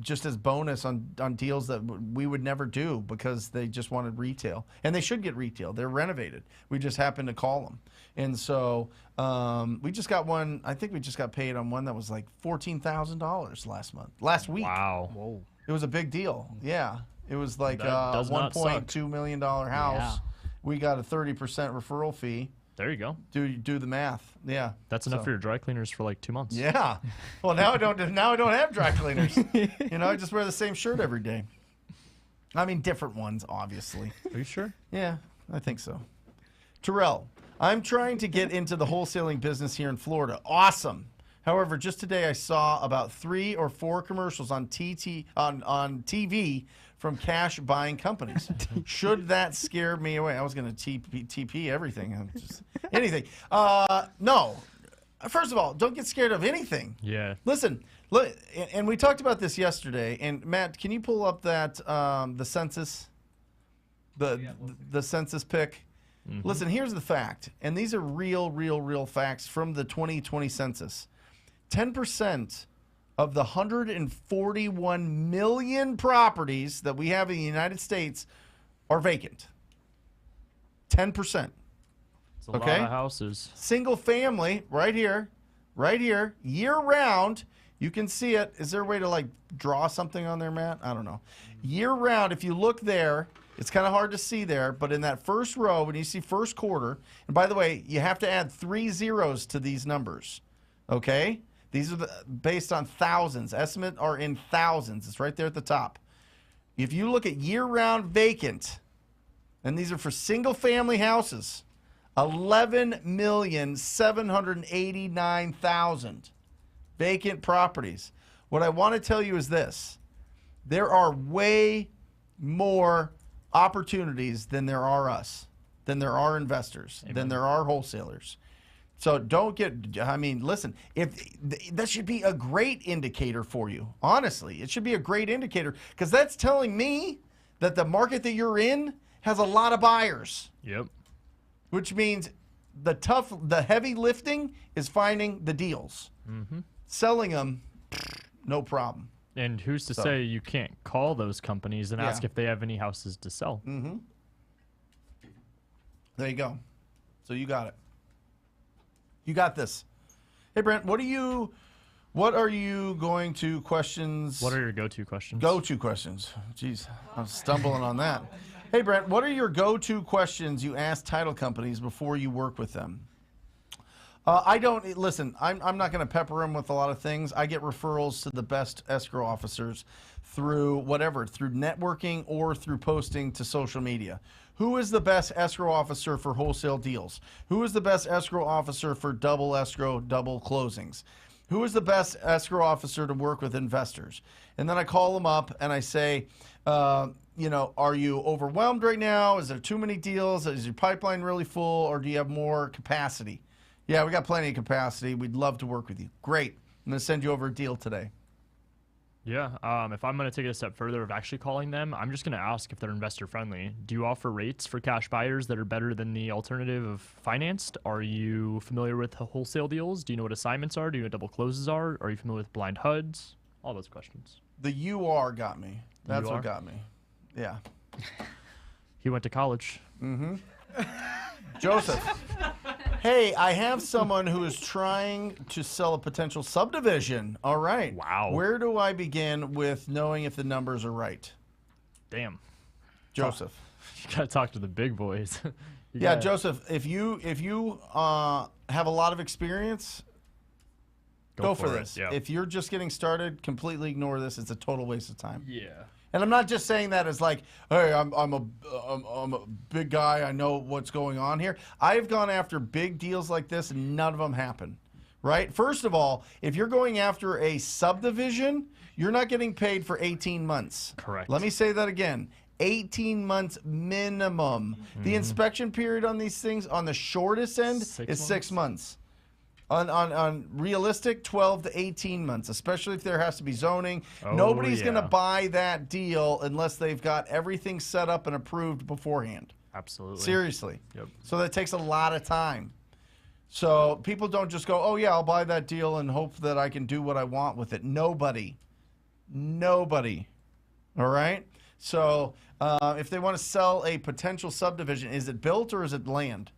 just as bonus on deals that we would never do because they just wanted retail. And they should get retail. They're renovated. We just happened to call them. And so we just got one, I think we just got paid on one that was like $14,000 last week. Wow. Whoa. It was a big deal. Yeah. It was like a $1.2 million house. Yeah. We got a 30% referral fee. There you go. Do the math. Yeah. That's enough for your dry cleaners for like 2 months. Yeah. Well, now I don't have dry cleaners. I just wear the same shirt every day. I mean, different ones, obviously. Are you sure? Yeah, I think so. Terrell, I'm trying to get into the wholesaling business here in Florida. Awesome. However, just today I saw about 3 or 4 commercials on TV from cash buying companies. Should that scare me away? I was going to TP everything. Anything. No. First of all, don't get scared of anything. Yeah. Listen, look, and we talked about this yesterday. And Matt, can you pull up that the census, the census pick? Mm-hmm. Listen, here's the fact, and these are real facts from the 2020 census. 10% of the 141 million properties that we have in the United States are vacant. 10%. It's a lot of houses. Single family, right here, year round. You can see it. Is there a way to like draw something on there, Matt? I don't know. Year round, if you look there, it's kind of hard to see there, but in that first row, when you see first quarter, and by the way, you have to add 3 zeros to these numbers, okay? These are based on thousands. Estimate are in thousands. It's right there at the top. If you look at year-round vacant, and these are for single-family houses, 11,789,000 vacant properties. What I want to tell you is this. There are way more opportunities than there are investors, than there are wholesalers. So don't get, I mean, listen, that should be a great indicator for you. Honestly, it should be a great indicator because that's telling me that the market that you're in has a lot of buyers. Yep. Which means the heavy lifting is finding the deals. Mm-hmm. Selling them, no problem. And who's to say you can't call those companies and ask if they have any houses to sell? Mm-hmm. There you go. So you got it. You got this. Hey, Brent, what are you going to questions? What are your go-to questions? Go-to questions. Jeez, I'm stumbling on that. Hey, Brent, what are your go-to questions you ask title companies before you work with them? I'm not going to pepper them with a lot of things. I get referrals to the best escrow officers through networking or through posting to social media. Who is the best escrow officer for wholesale deals? Who is the best escrow officer for double escrow, double closings? Who is the best escrow officer to work with investors? And then I call them up and I say, are you overwhelmed right now? Is there too many deals? Is your pipeline really full, or do you have more capacity? Yeah, we got plenty of capacity. We'd love to work with you. Great. I'm going to send you over a deal today. Yeah. If I'm going to take it a step further of actually calling them, I'm just going to ask if they're investor friendly. Do you offer rates for cash buyers that are better than the alternative of financed? Are you familiar with wholesale deals? Do you know what assignments are? Do you know what double closes are? Are you familiar with blind HUDs? All those questions. The UR got me. That's what got me. Yeah. He went to college. Mm-hmm. Joseph. Hey, I have someone who is trying to sell a potential subdivision. All right. Wow. Where do I begin with knowing if the numbers are right? Damn. Joseph. You got to talk to the big boys. Yeah, Joseph, if you have a lot of experience, go for this. Yeah. If you're just getting started, completely ignore this. It's a total waste of time. Yeah. And I'm not just saying that as like, hey, I'm a big guy. I know what's going on here. I've gone after big deals like this, and none of them happen, right? First of all, if you're going after a subdivision, you're not getting paid for 18 months. Correct. Let me say that again. 18 months minimum. Mm-hmm. The inspection period on these things on the shortest end is 6 months. On realistic, 12 to 18 months, especially if there has to be zoning. Nobody's going to buy that deal unless they've got everything set up and approved beforehand. Absolutely. Seriously. Yep. So that takes a lot of time. So people don't just go, oh, yeah, I'll buy that deal and hope that I can do what I want with it. Nobody. All right? So if they want to sell a potential subdivision, is it built or is it land?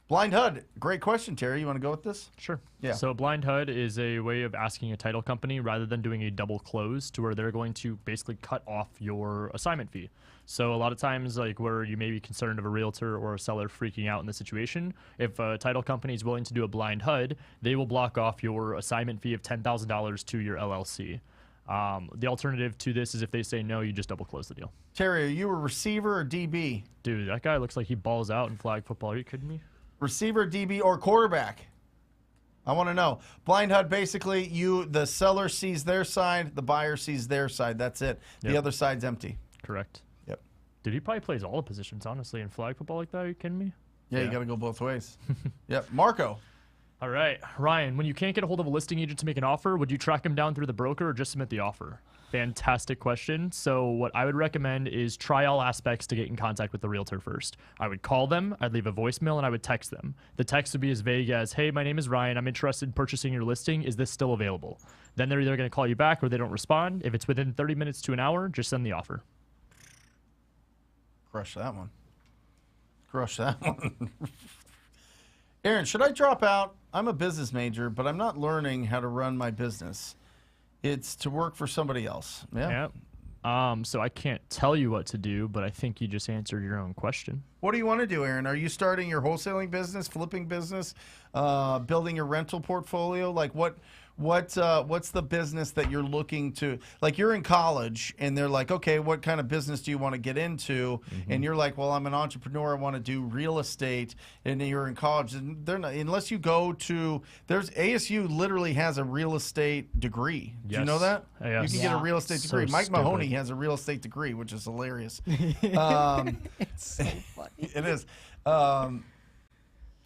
Blind HUD, great question, Terry. You want to go with this? Sure. Yeah. So blind HUD is a way of asking a title company rather than doing a double close to where they're going to basically cut off your assignment fee. So a lot of times, like where you may be concerned of a realtor or a seller freaking out in the situation, if a title company is willing to do a blind HUD, they will block off your assignment fee of $10,000 to your LLC. The alternative to this is if they say no, you just double close the deal. Terry, are you a receiver or DB? Dude, that guy looks like he balls out in flag football. Are you kidding me? Receiver, DB, or quarterback? I want to know. Blind HUD, basically, the seller sees their side, the buyer sees their side. That's it. Yep. The other side's empty. Correct. Yep. Dude, he probably plays all the positions, honestly, in flag football like that. Are you kidding me? Yeah, you got to go both ways. Yep. Marco. All right. Ryan, when you can't get a hold of a listing agent to make an offer, would you track him down through the broker or just submit the offer? Fantastic question. So what I would recommend is try all aspects to get in contact with the realtor first. I would call them, I'd leave a voicemail, and I would text them. The text would be as vague as, hey, my name is Ryan. I'm interested in purchasing your listing. Is this still available? Then they're either going to call you back or they don't respond. If it's within 30 minutes to an hour, just send the offer. Crush that one. Crush that one. Aaron, should I drop out? I'm a business major, but I'm not learning how to run my business. It's to work for somebody else. Yeah. So I can't tell you what to do, but I think you just answered your own question. What do you want to do, Aaron? Are you starting your wholesaling business, flipping business, building your rental portfolio? Like what's the business that you're looking to? Like you're in college and they're like, okay, what kind of business do you want to get into? And you're like, well, I'm an entrepreneur. I want to do real estate. And you're in college, and they're not, unless you go to. There's ASU literally has a real estate degree. Do you know that? Yes. You can get a real estate degree. Mike stupid. Mahoney has a real estate degree, which is hilarious. It's so funny. It is.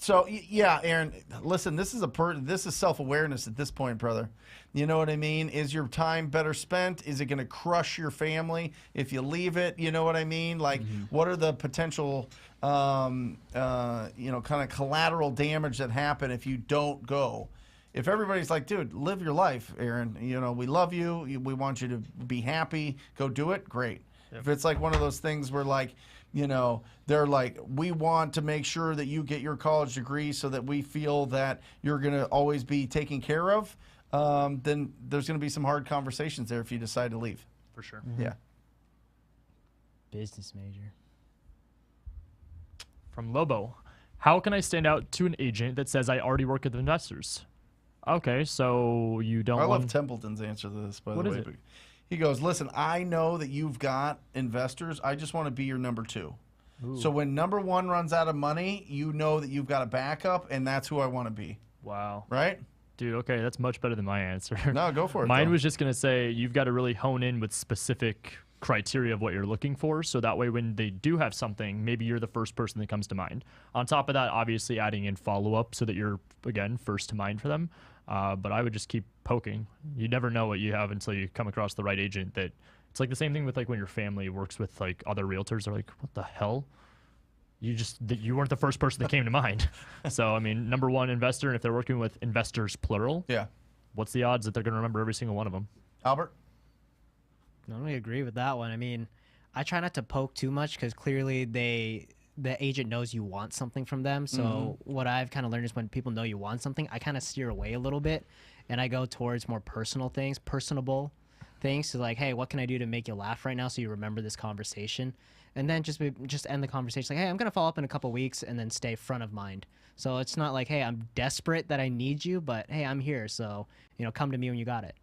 So yeah, Aaron, listen, this is self-awareness at this point, brother. You know what I mean? Is your time better spent? Is it going to crush your family if you leave it? You know what I mean? Like, what are the potential, kind of collateral damage that happen if you don't go? If everybody's like, dude, live your life, Aaron. You know, we love you. We want you to be happy. Go do it. Great. Yep. If it's like one of those things where like, you know, they're like, we want to make sure that you get your college degree so that we feel that you're going to always be taken care of, then there's going to be some hard conversations there if you decide to leave. For sure. Yeah. Business major. From Lobo, how can I stand out to an agent that says I already work with investors? Okay, so you don't I want... love Templeton's answer to this, by the way. What is it? He goes, listen, I know that you've got investors. I just want to be your number two. Ooh. So when number one runs out of money, you know that you've got a backup, and that's who I want to be. Wow. Right? Dude, okay, that's much better than my answer. No, go for it. Mine was just going to say you've got to really hone in with specific criteria of what you're looking for, so that way when they do have something, maybe you're the first person that comes to mind. On top of that, obviously adding in follow-up so that you're, again, first to mind for them. But I would just keep poking. You never know what you have until you come across the right agent. That it's like the same thing with like when your family works with like other realtors. They're like, what the hell? You weren't the first person that came to mind. So I mean, number one investor, and if they're working with investors plural, yeah, what's the odds that they're going to remember every single one of them? Albert? I don't really agree with that one. I mean, I try not to poke too much because clearly the agent knows you want something from them. So what I've kind of learned is when people know you want something, I kind of steer away a little bit and I go towards more personal things, personable things. So like, hey, what can I do to make you laugh right now so you remember this conversation? And then just end the conversation like, hey, I'm going to follow up in a couple weeks, and then stay front of mind. So it's not like, hey, I'm desperate that I need you, but hey, I'm here. So, come to me when you got it.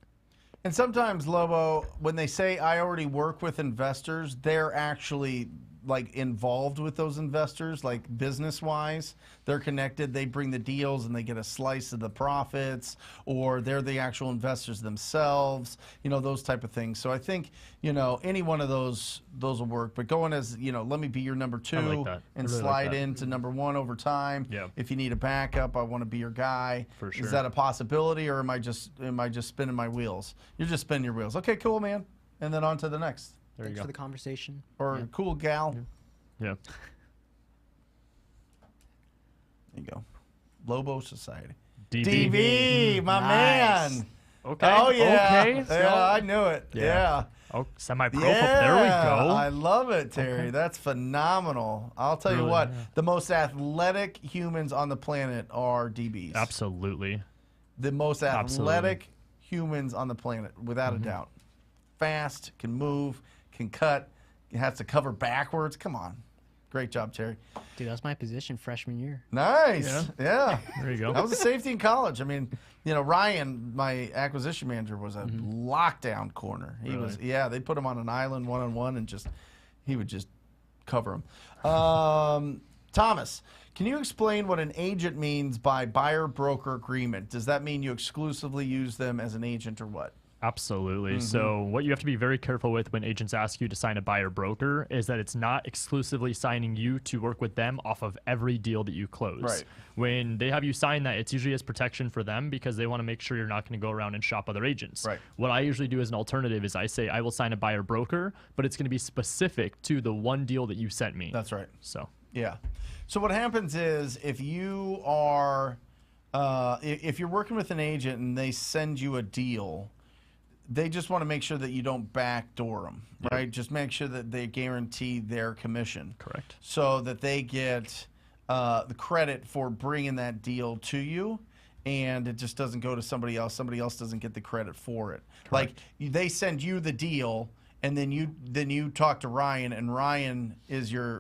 And sometimes, Lobo, when they say I already work with investors, they're actually like involved with those investors, like business wise. They're connected. They bring the deals and they get a slice of the profits, or they're the actual investors themselves, those type of things. So I think, any one of those will work. But going as, let me be your number two, like and really slide like into number one over time. Yeah. If you need a backup, I want to be your guy. For sure. Is that a possibility, or am I just spinning my wheels? You're just spinning your wheels. Okay, cool, man. And then on to the next. There Thanks you for go. the conversation. Or cool gal. Yeah. There you go. Lobo Society. DB. My Nice. man. Okay. Oh, yeah. Okay. So, Yeah, I knew it. Yeah. Oh, semi-pro. Yeah. There we go. I love it, Terry. Okay. That's phenomenal. I'll tell you Really, what. yeah. The most athletic humans on the planet are DBs. Absolutely. The most athletic humans on the planet, without a doubt. Fast, can move, can cut, has to cover backwards. Come on. Great job, Terry. Dude, that's my position freshman year. Nice. Yeah. There you go. That was a safety in college. I mean, Ryan, my acquisition manager, was a lockdown corner. He was, they put him on an island one-on-one and he would just cover him. Thomas, Can you explain what an agent means by buyer-broker agreement? Does that mean you exclusively use them as an agent or what? Absolutely. So what you have to be very careful with when agents ask you to sign a buyer broker is that it's not exclusively signing you to work with them off of every deal that you close. Right. When they have you sign that, it's usually as protection for them because they want to make sure you're not going to go around and shop other agents. Right. What I usually do as an alternative is I say I will sign a buyer broker, but it's going to be specific to the one deal that you sent me. That's right. So Yeah. So what happens is if you are, if you're working with an agent and they send you a deal, they just want to make sure that you don't backdoor them, right? Just make sure that they guarantee their commission. Correct. So that they get the credit for bringing that deal to you, and it just doesn't go to somebody else. Somebody else doesn't get the credit for it. Correct. Like they send you the deal, and then you talk to Ryan, and Ryan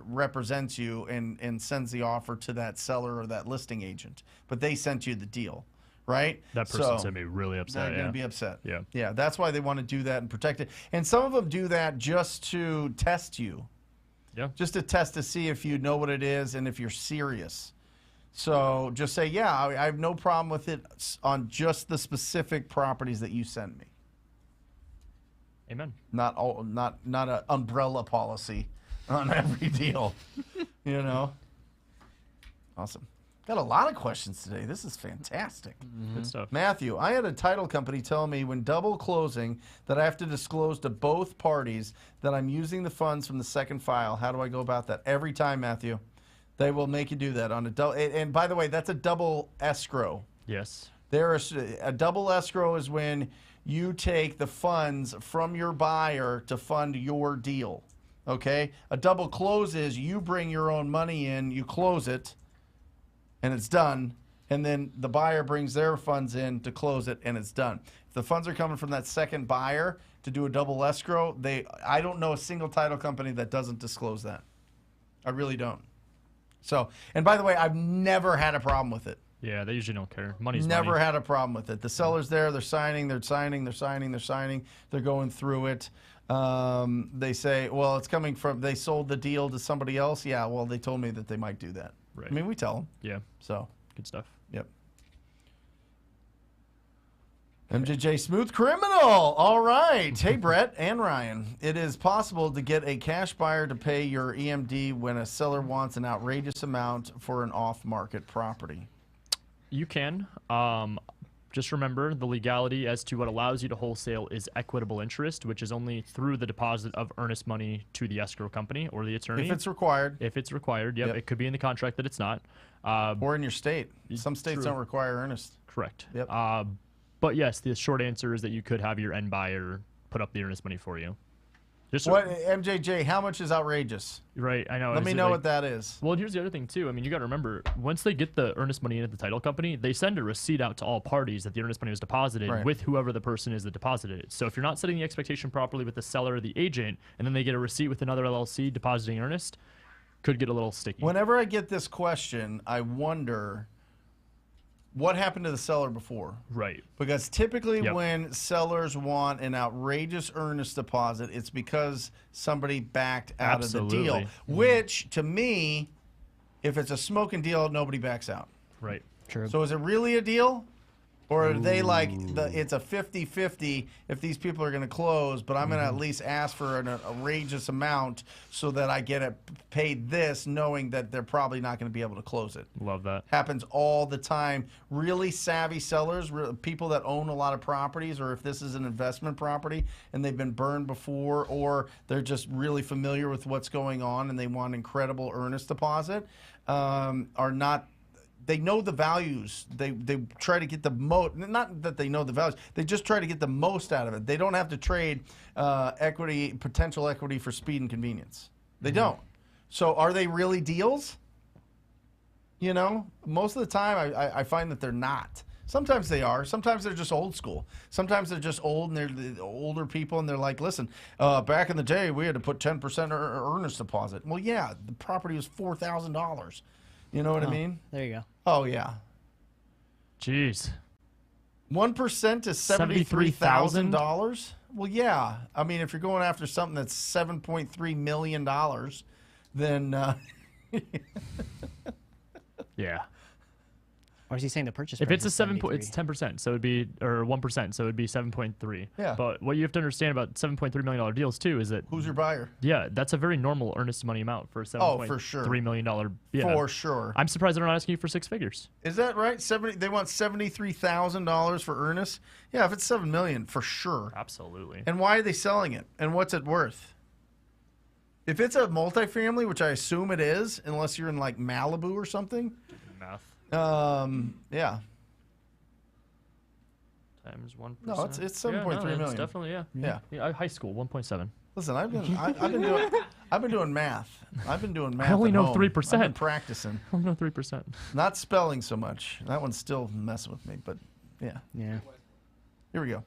represents you and sends the offer to that seller or that listing agent. But they sent you the deal. Right? That person's going to be really upset. They're going to be upset. Yeah. Yeah, that's why they want to do that and protect it. And some of them do that just to test you. Yeah. Just to test to see if you know what it is and if you're serious. So just say, yeah, I have no problem with it on just the specific properties that you send me. Amen. Not an umbrella policy on every deal. You know? Awesome. Got a lot of questions today. This is fantastic. Good stuff. Matthew, I had a title company tell me when double closing that I have to disclose to both parties that I'm using the funds from the second file. How do I go about that? Every time, Matthew. They will make you do that on a double. And by the way, that's a double escrow. Yes. A double escrow is when you take the funds from your buyer to fund your deal. Okay? A double close is you bring your own money in, you close it, and it's done, and then the buyer brings their funds in to close it, and it's done. If the funds are coming from that second buyer to do a double escrow, I don't know a single title company that doesn't disclose that. I really don't. So, and by the way, I've never had a problem with it. Yeah, they usually don't care. Money's Never money. had a problem with it. The seller's there, they're signing, they're going through it. They say, well, it's coming from, they sold the deal to somebody else. Yeah, well, they told me that they might do that. Right. I mean, we tell them. Yeah. So, Good stuff. yep. MJJ Smooth Criminal. All right. Hey, Brett and Ryan. It is possible to get a cash buyer to pay your EMD when a seller wants an outrageous amount for an off-market property. You can. Just remember the legality as to what allows you to wholesale is equitable interest, which is only through the deposit of earnest money to the escrow company or the attorney. If it's required. If it's required, yep. Yep. It could be in the contract that it's not. Or in your state. Some states True. don't require earnest. Correct. Yep. But yes, the short answer is that you could have your end buyer put up the earnest money for you. Just What, MJJ, how much is outrageous? right, I know. Let Is me it know like- what that is. Well, and here's the other thing too. I mean, you got to remember, once they get the earnest money in at the title company, they send a receipt out to all parties that the earnest money was deposited Right. with whoever the person is that deposited it. So if you're not setting the expectation properly with the seller or the agent, and then they get a receipt with another LLC depositing earnest, could get a little sticky. Whenever I get this question, I wonder what happened to the seller before. Right. Because typically Yep. when sellers want an outrageous earnest deposit, it's because somebody backed out of the deal. Absolutely. Which, to me, if it's a smoking deal, nobody backs out. Right. True. So is it really a deal? Or are they like, it's a 50-50 if these people are going to close, but I'm going to at least ask for an outrageous amount so that I get it paid this, knowing that they're probably not going to be able to close it. Love that. Happens all the time. Really savvy sellers, people that own a lot of properties, or if this is an investment property and they've been burned before, or they're just really familiar with what's going on and they want incredible earnest deposit, are not. They know the values. They try to get the most. Not that they know the values. They just try to get the most out of it. They don't have to trade potential equity for speed and convenience. They don't. So are they really deals? You know, most of the time I find that they're not. Sometimes they are. Sometimes they're just old school. Sometimes they're just old and they're the older people and they're like, listen, back in the day we had to put 10% earnest deposit. Well, yeah, the property was $4,000. You know what I mean? There you go. Oh, yeah. Jeez. 1% is $73,000? Well, yeah. I mean, if you're going after something that's $7.3 million, then Yeah. Or is he saying the purchase If price it's a is 7 73? it's 10%, so it'd be, or 1%, so it'd be 7.3. Yeah. But what you have to understand about $7.3 million deals too is that, Who's your buyer? yeah, that's a very normal earnest money amount for a $7.3 for sure. million. Yeah. For sure. I'm surprised they're not asking you for 6 figures. Is that right? They want $73,000 for earnest. Yeah, if it's $7 million, for sure. Absolutely. And why are they selling it? And what's it worth? If it's a multifamily, which I assume it is, unless you're in like Malibu or something. Math Yeah. times 1%. No, it's 7.3 million. It's definitely, yeah. High school, 1.7. Listen, I've been doing math. I've been doing math. I only at know home. 3%. I've been practicing. I only know 3%. Not spelling so much. That one's still messing with me, but yeah. Yeah. Here we go.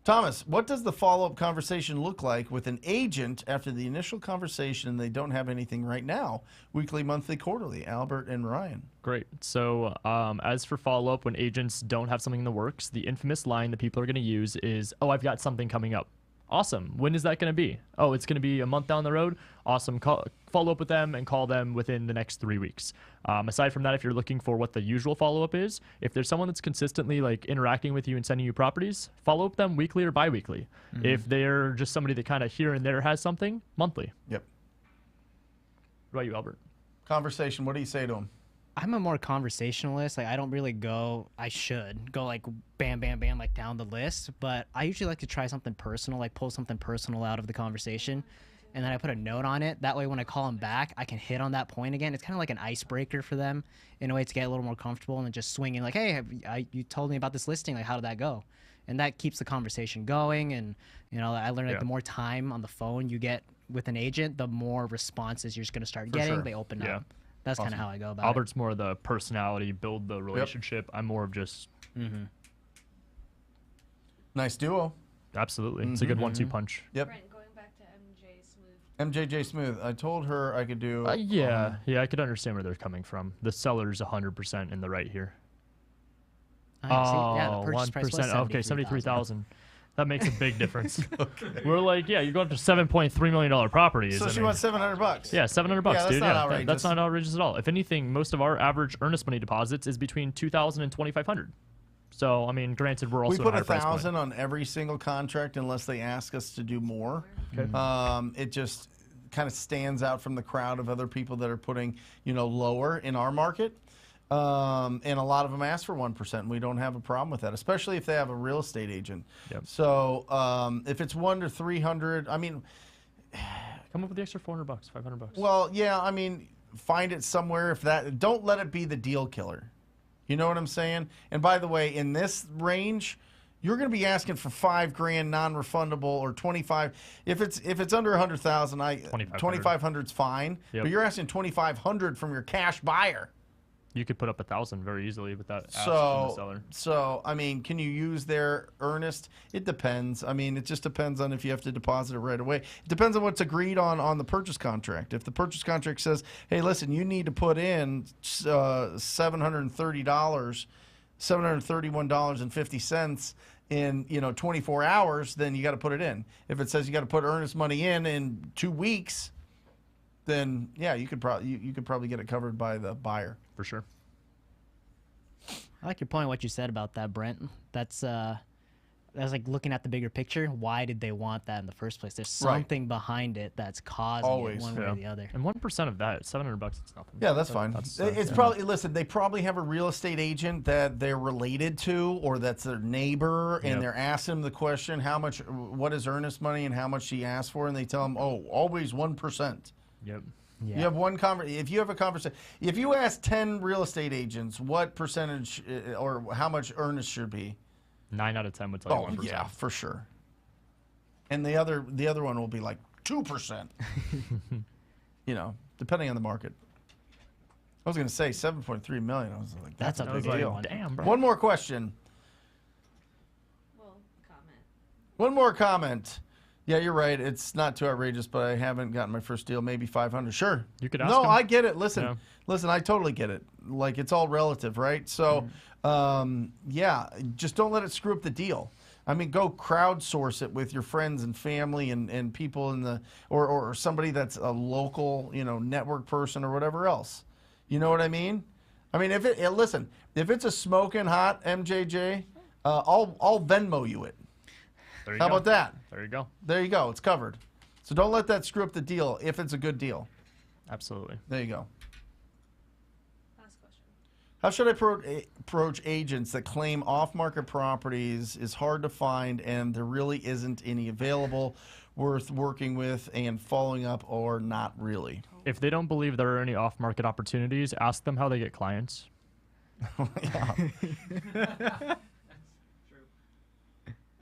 Thomas, what does the follow-up conversation look like with an agent after the initial conversation and they don't have anything right now? Weekly, monthly, quarterly. Albert and Ryan. Great. So as for follow-up, when agents don't have something in the works, the infamous line that people are going to use is, oh, I've got something coming up. Awesome. When is that going to be? Oh, it's going to be a month down the road. Awesome. Follow up with them and call them within the next 3 weeks. Aside from that, if you're looking for what the usual follow-up is, if there's someone that's consistently like interacting with you and sending you properties, follow up them weekly or bi-weekly. Mm-hmm. If they're just somebody that kind of here and there has something, monthly. Yep. What about you, Albert? Conversation. What do you say to them? I'm a more conversationalist. Like I don't really go. I should go like bam, bam, bam, like down the list. But I usually like to try something personal, like pull something personal out of the conversation, and then I put a note on it. That way, when I call them back, I can hit on that point again. It's kind of like an icebreaker for them in a way to get a little more comfortable and then just swinging like, hey, you told me about this listing. Like, how did that go? And that keeps the conversation going. And I learned like the more time on the phone you get with an agent, the more responses you're just gonna start getting. sure. They open Yeah. up. That's kind of how I go about Albert's more of the personality, build the relationship. I'm more of just Nice duo. absolutely. It's a good 1-2 punch. Yep. Brent, going back to MJ Smooth. MJJ Smooth. I told her I could do. Yeah, I could understand where they're coming from. The seller's 100% in the right here. it. Yeah, the purchase price was 1%. Okay, 73,000. 73,000. That makes a big difference. We're like, yeah, you're going to $7.3 million properties. So I she mean, wants $700. yeah, $700, Yeah, that's dude. not Yeah, outrageous. that's not outrageous at all. If anything, most of our average earnest money deposits is between $2,000 and $2,500. So, I mean, granted, we're also We put at a higher price point. $1,000 on every single contract unless they ask us to do more. Okay. It just kind of stands out from the crowd of other people that are putting, lower in our market. And a lot of them ask for 1%, and we don't have a problem with that, especially if they have a real estate agent. Yep. So if it's 1 to 300, I mean, Come up with the extra $400, $500. well, yeah, I mean, find it somewhere. Don't let it be the deal killer. You know what I'm saying? And by the way, in this range, you're going to be asking for $5,000 non-refundable or 25. If it's under 100,000, 2,500 is fine. Yep. But you're asking 2,500 from your cash buyer. You could put up 1,000 very easily with that ask from the seller. So I mean, can you use their earnest? It depends. I mean, it just depends on if you have to deposit it right away. It depends on what's agreed on the purchase contract. If the purchase contract says, "Hey, listen, you need to put in $730, $731.50 in 24 hours," then you got to put it in. If it says you got to put earnest money in 2 weeks, then yeah, you could probably get it covered by the buyer. For sure. I like your point, what you said about that, Brent. That's like looking at the bigger picture. Why did they want that in the first place? There's something behind it that's causing it one way or the other. And 1% of that, $700, it's nothing. Yeah, that's fine. It's probably, listen, they probably have a real estate agent that they're related to or that's their neighbor, and they're asking them the question, what is earnest money and how much she asked for, and they tell them, oh, always 1%. Yep. Yeah. You have one if you have a conversation, if you ask 10 real estate agents what percentage or how much earnest should be, 9 out of 10 would tell you 1%. Yeah, for sure. And the other one will be like 2%. Depending on the market. I was going to say 7.3 million. I was like, that's a big deal. Damn, bro. One more question. Well, comment. One more comment. Yeah, you're right. It's not too outrageous, but I haven't gotten my first deal. Maybe 500. Sure. You could ask No, him. I get it. Listen, I totally get it. Like, it's all relative, right? So, just don't let it screw up the deal. I mean, go crowdsource it with your friends and family and people in the or somebody that's a local, network person or whatever else. You know what I mean? I mean, listen, if it's a smoking hot MJJ, I'll Venmo you it. There you How go. about that? There you go. There you go. It's covered. So don't let that screw up the deal if it's a good deal. Absolutely. There you go. Last question. How should I approach agents that claim off-market properties is hard to find and there really isn't any available worth working with and following up, or not really? If they don't believe there are any off-market opportunities, ask them how they get clients.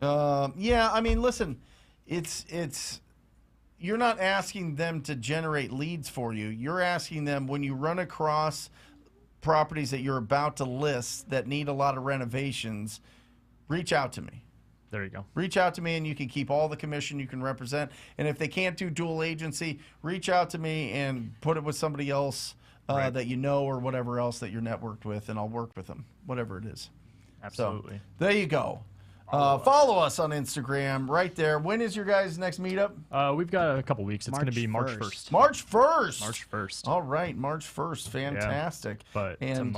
Yeah, I mean, listen, it's you're not asking them to generate leads for you. You're asking them, when you run across properties that you're about to list that need a lot of renovations, reach out to me. There you go. Reach out to me and you can keep all the commission, you can represent. And if they can't do dual agency, reach out to me and put it with somebody else that you know, or whatever else that you're networked with, and I'll work with them, whatever it is. Absolutely. So, there you go. Follow us on Instagram right there. When is your guys' next meetup? We've got a couple weeks. It's going to be March 1st. March 1st. March 1st. All right, March 1st. Fantastic. But and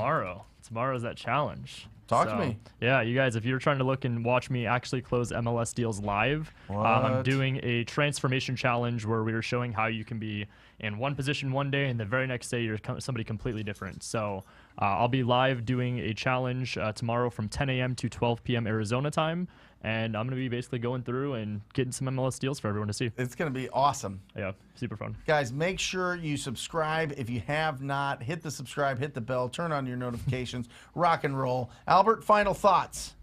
tomorrow's that challenge. Talk to me. Yeah, you guys, if you're trying to look and watch me actually close MLS deals live, I'm doing a transformation challenge where we are showing how you can be in one position one day and the very next day you're somebody completely different. So I'll be live doing a challenge tomorrow from 10 a.m. to 12 p.m. Arizona time. And I'm going to be basically going through and getting some MLS deals for everyone to see. It's going to be awesome. Yeah, super fun. Guys, make sure you subscribe. If you have not, hit the subscribe, hit the bell, turn on your notifications, rock and roll. Albert, final thoughts.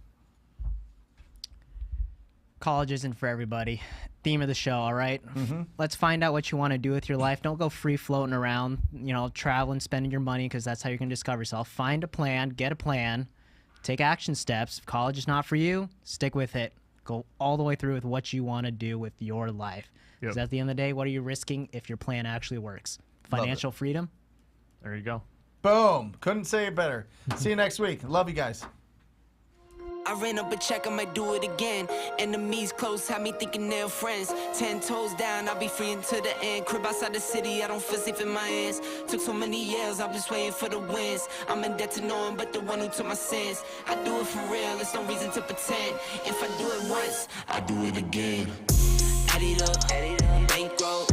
College isn't for everybody. Theme of the show, all right? Let's find out what you want to do with your life. Don't go free floating around, traveling, spending your money, because that's how you're going to discover yourself. Find a plan, get a plan. Take action steps. If college is not for you, stick with it. Go all the way through with what you want to do with your life. Because at the end of the day, what are you risking if your plan actually works? Financial freedom? There you go. Boom. Couldn't say it better. See you next week. Love you guys. I ran up a check, I might do it again. Enemies close, had me thinking they're friends. 10 toes down, I'll be free until the end. Crib outside the city, I don't feel safe in my hands. Took so many years, I'm just waiting for the wins. I'm in debt to no one but the one who took my sins. I do it for real, there's no reason to pretend. If I do it once, I do it again. Add it up, bankroll.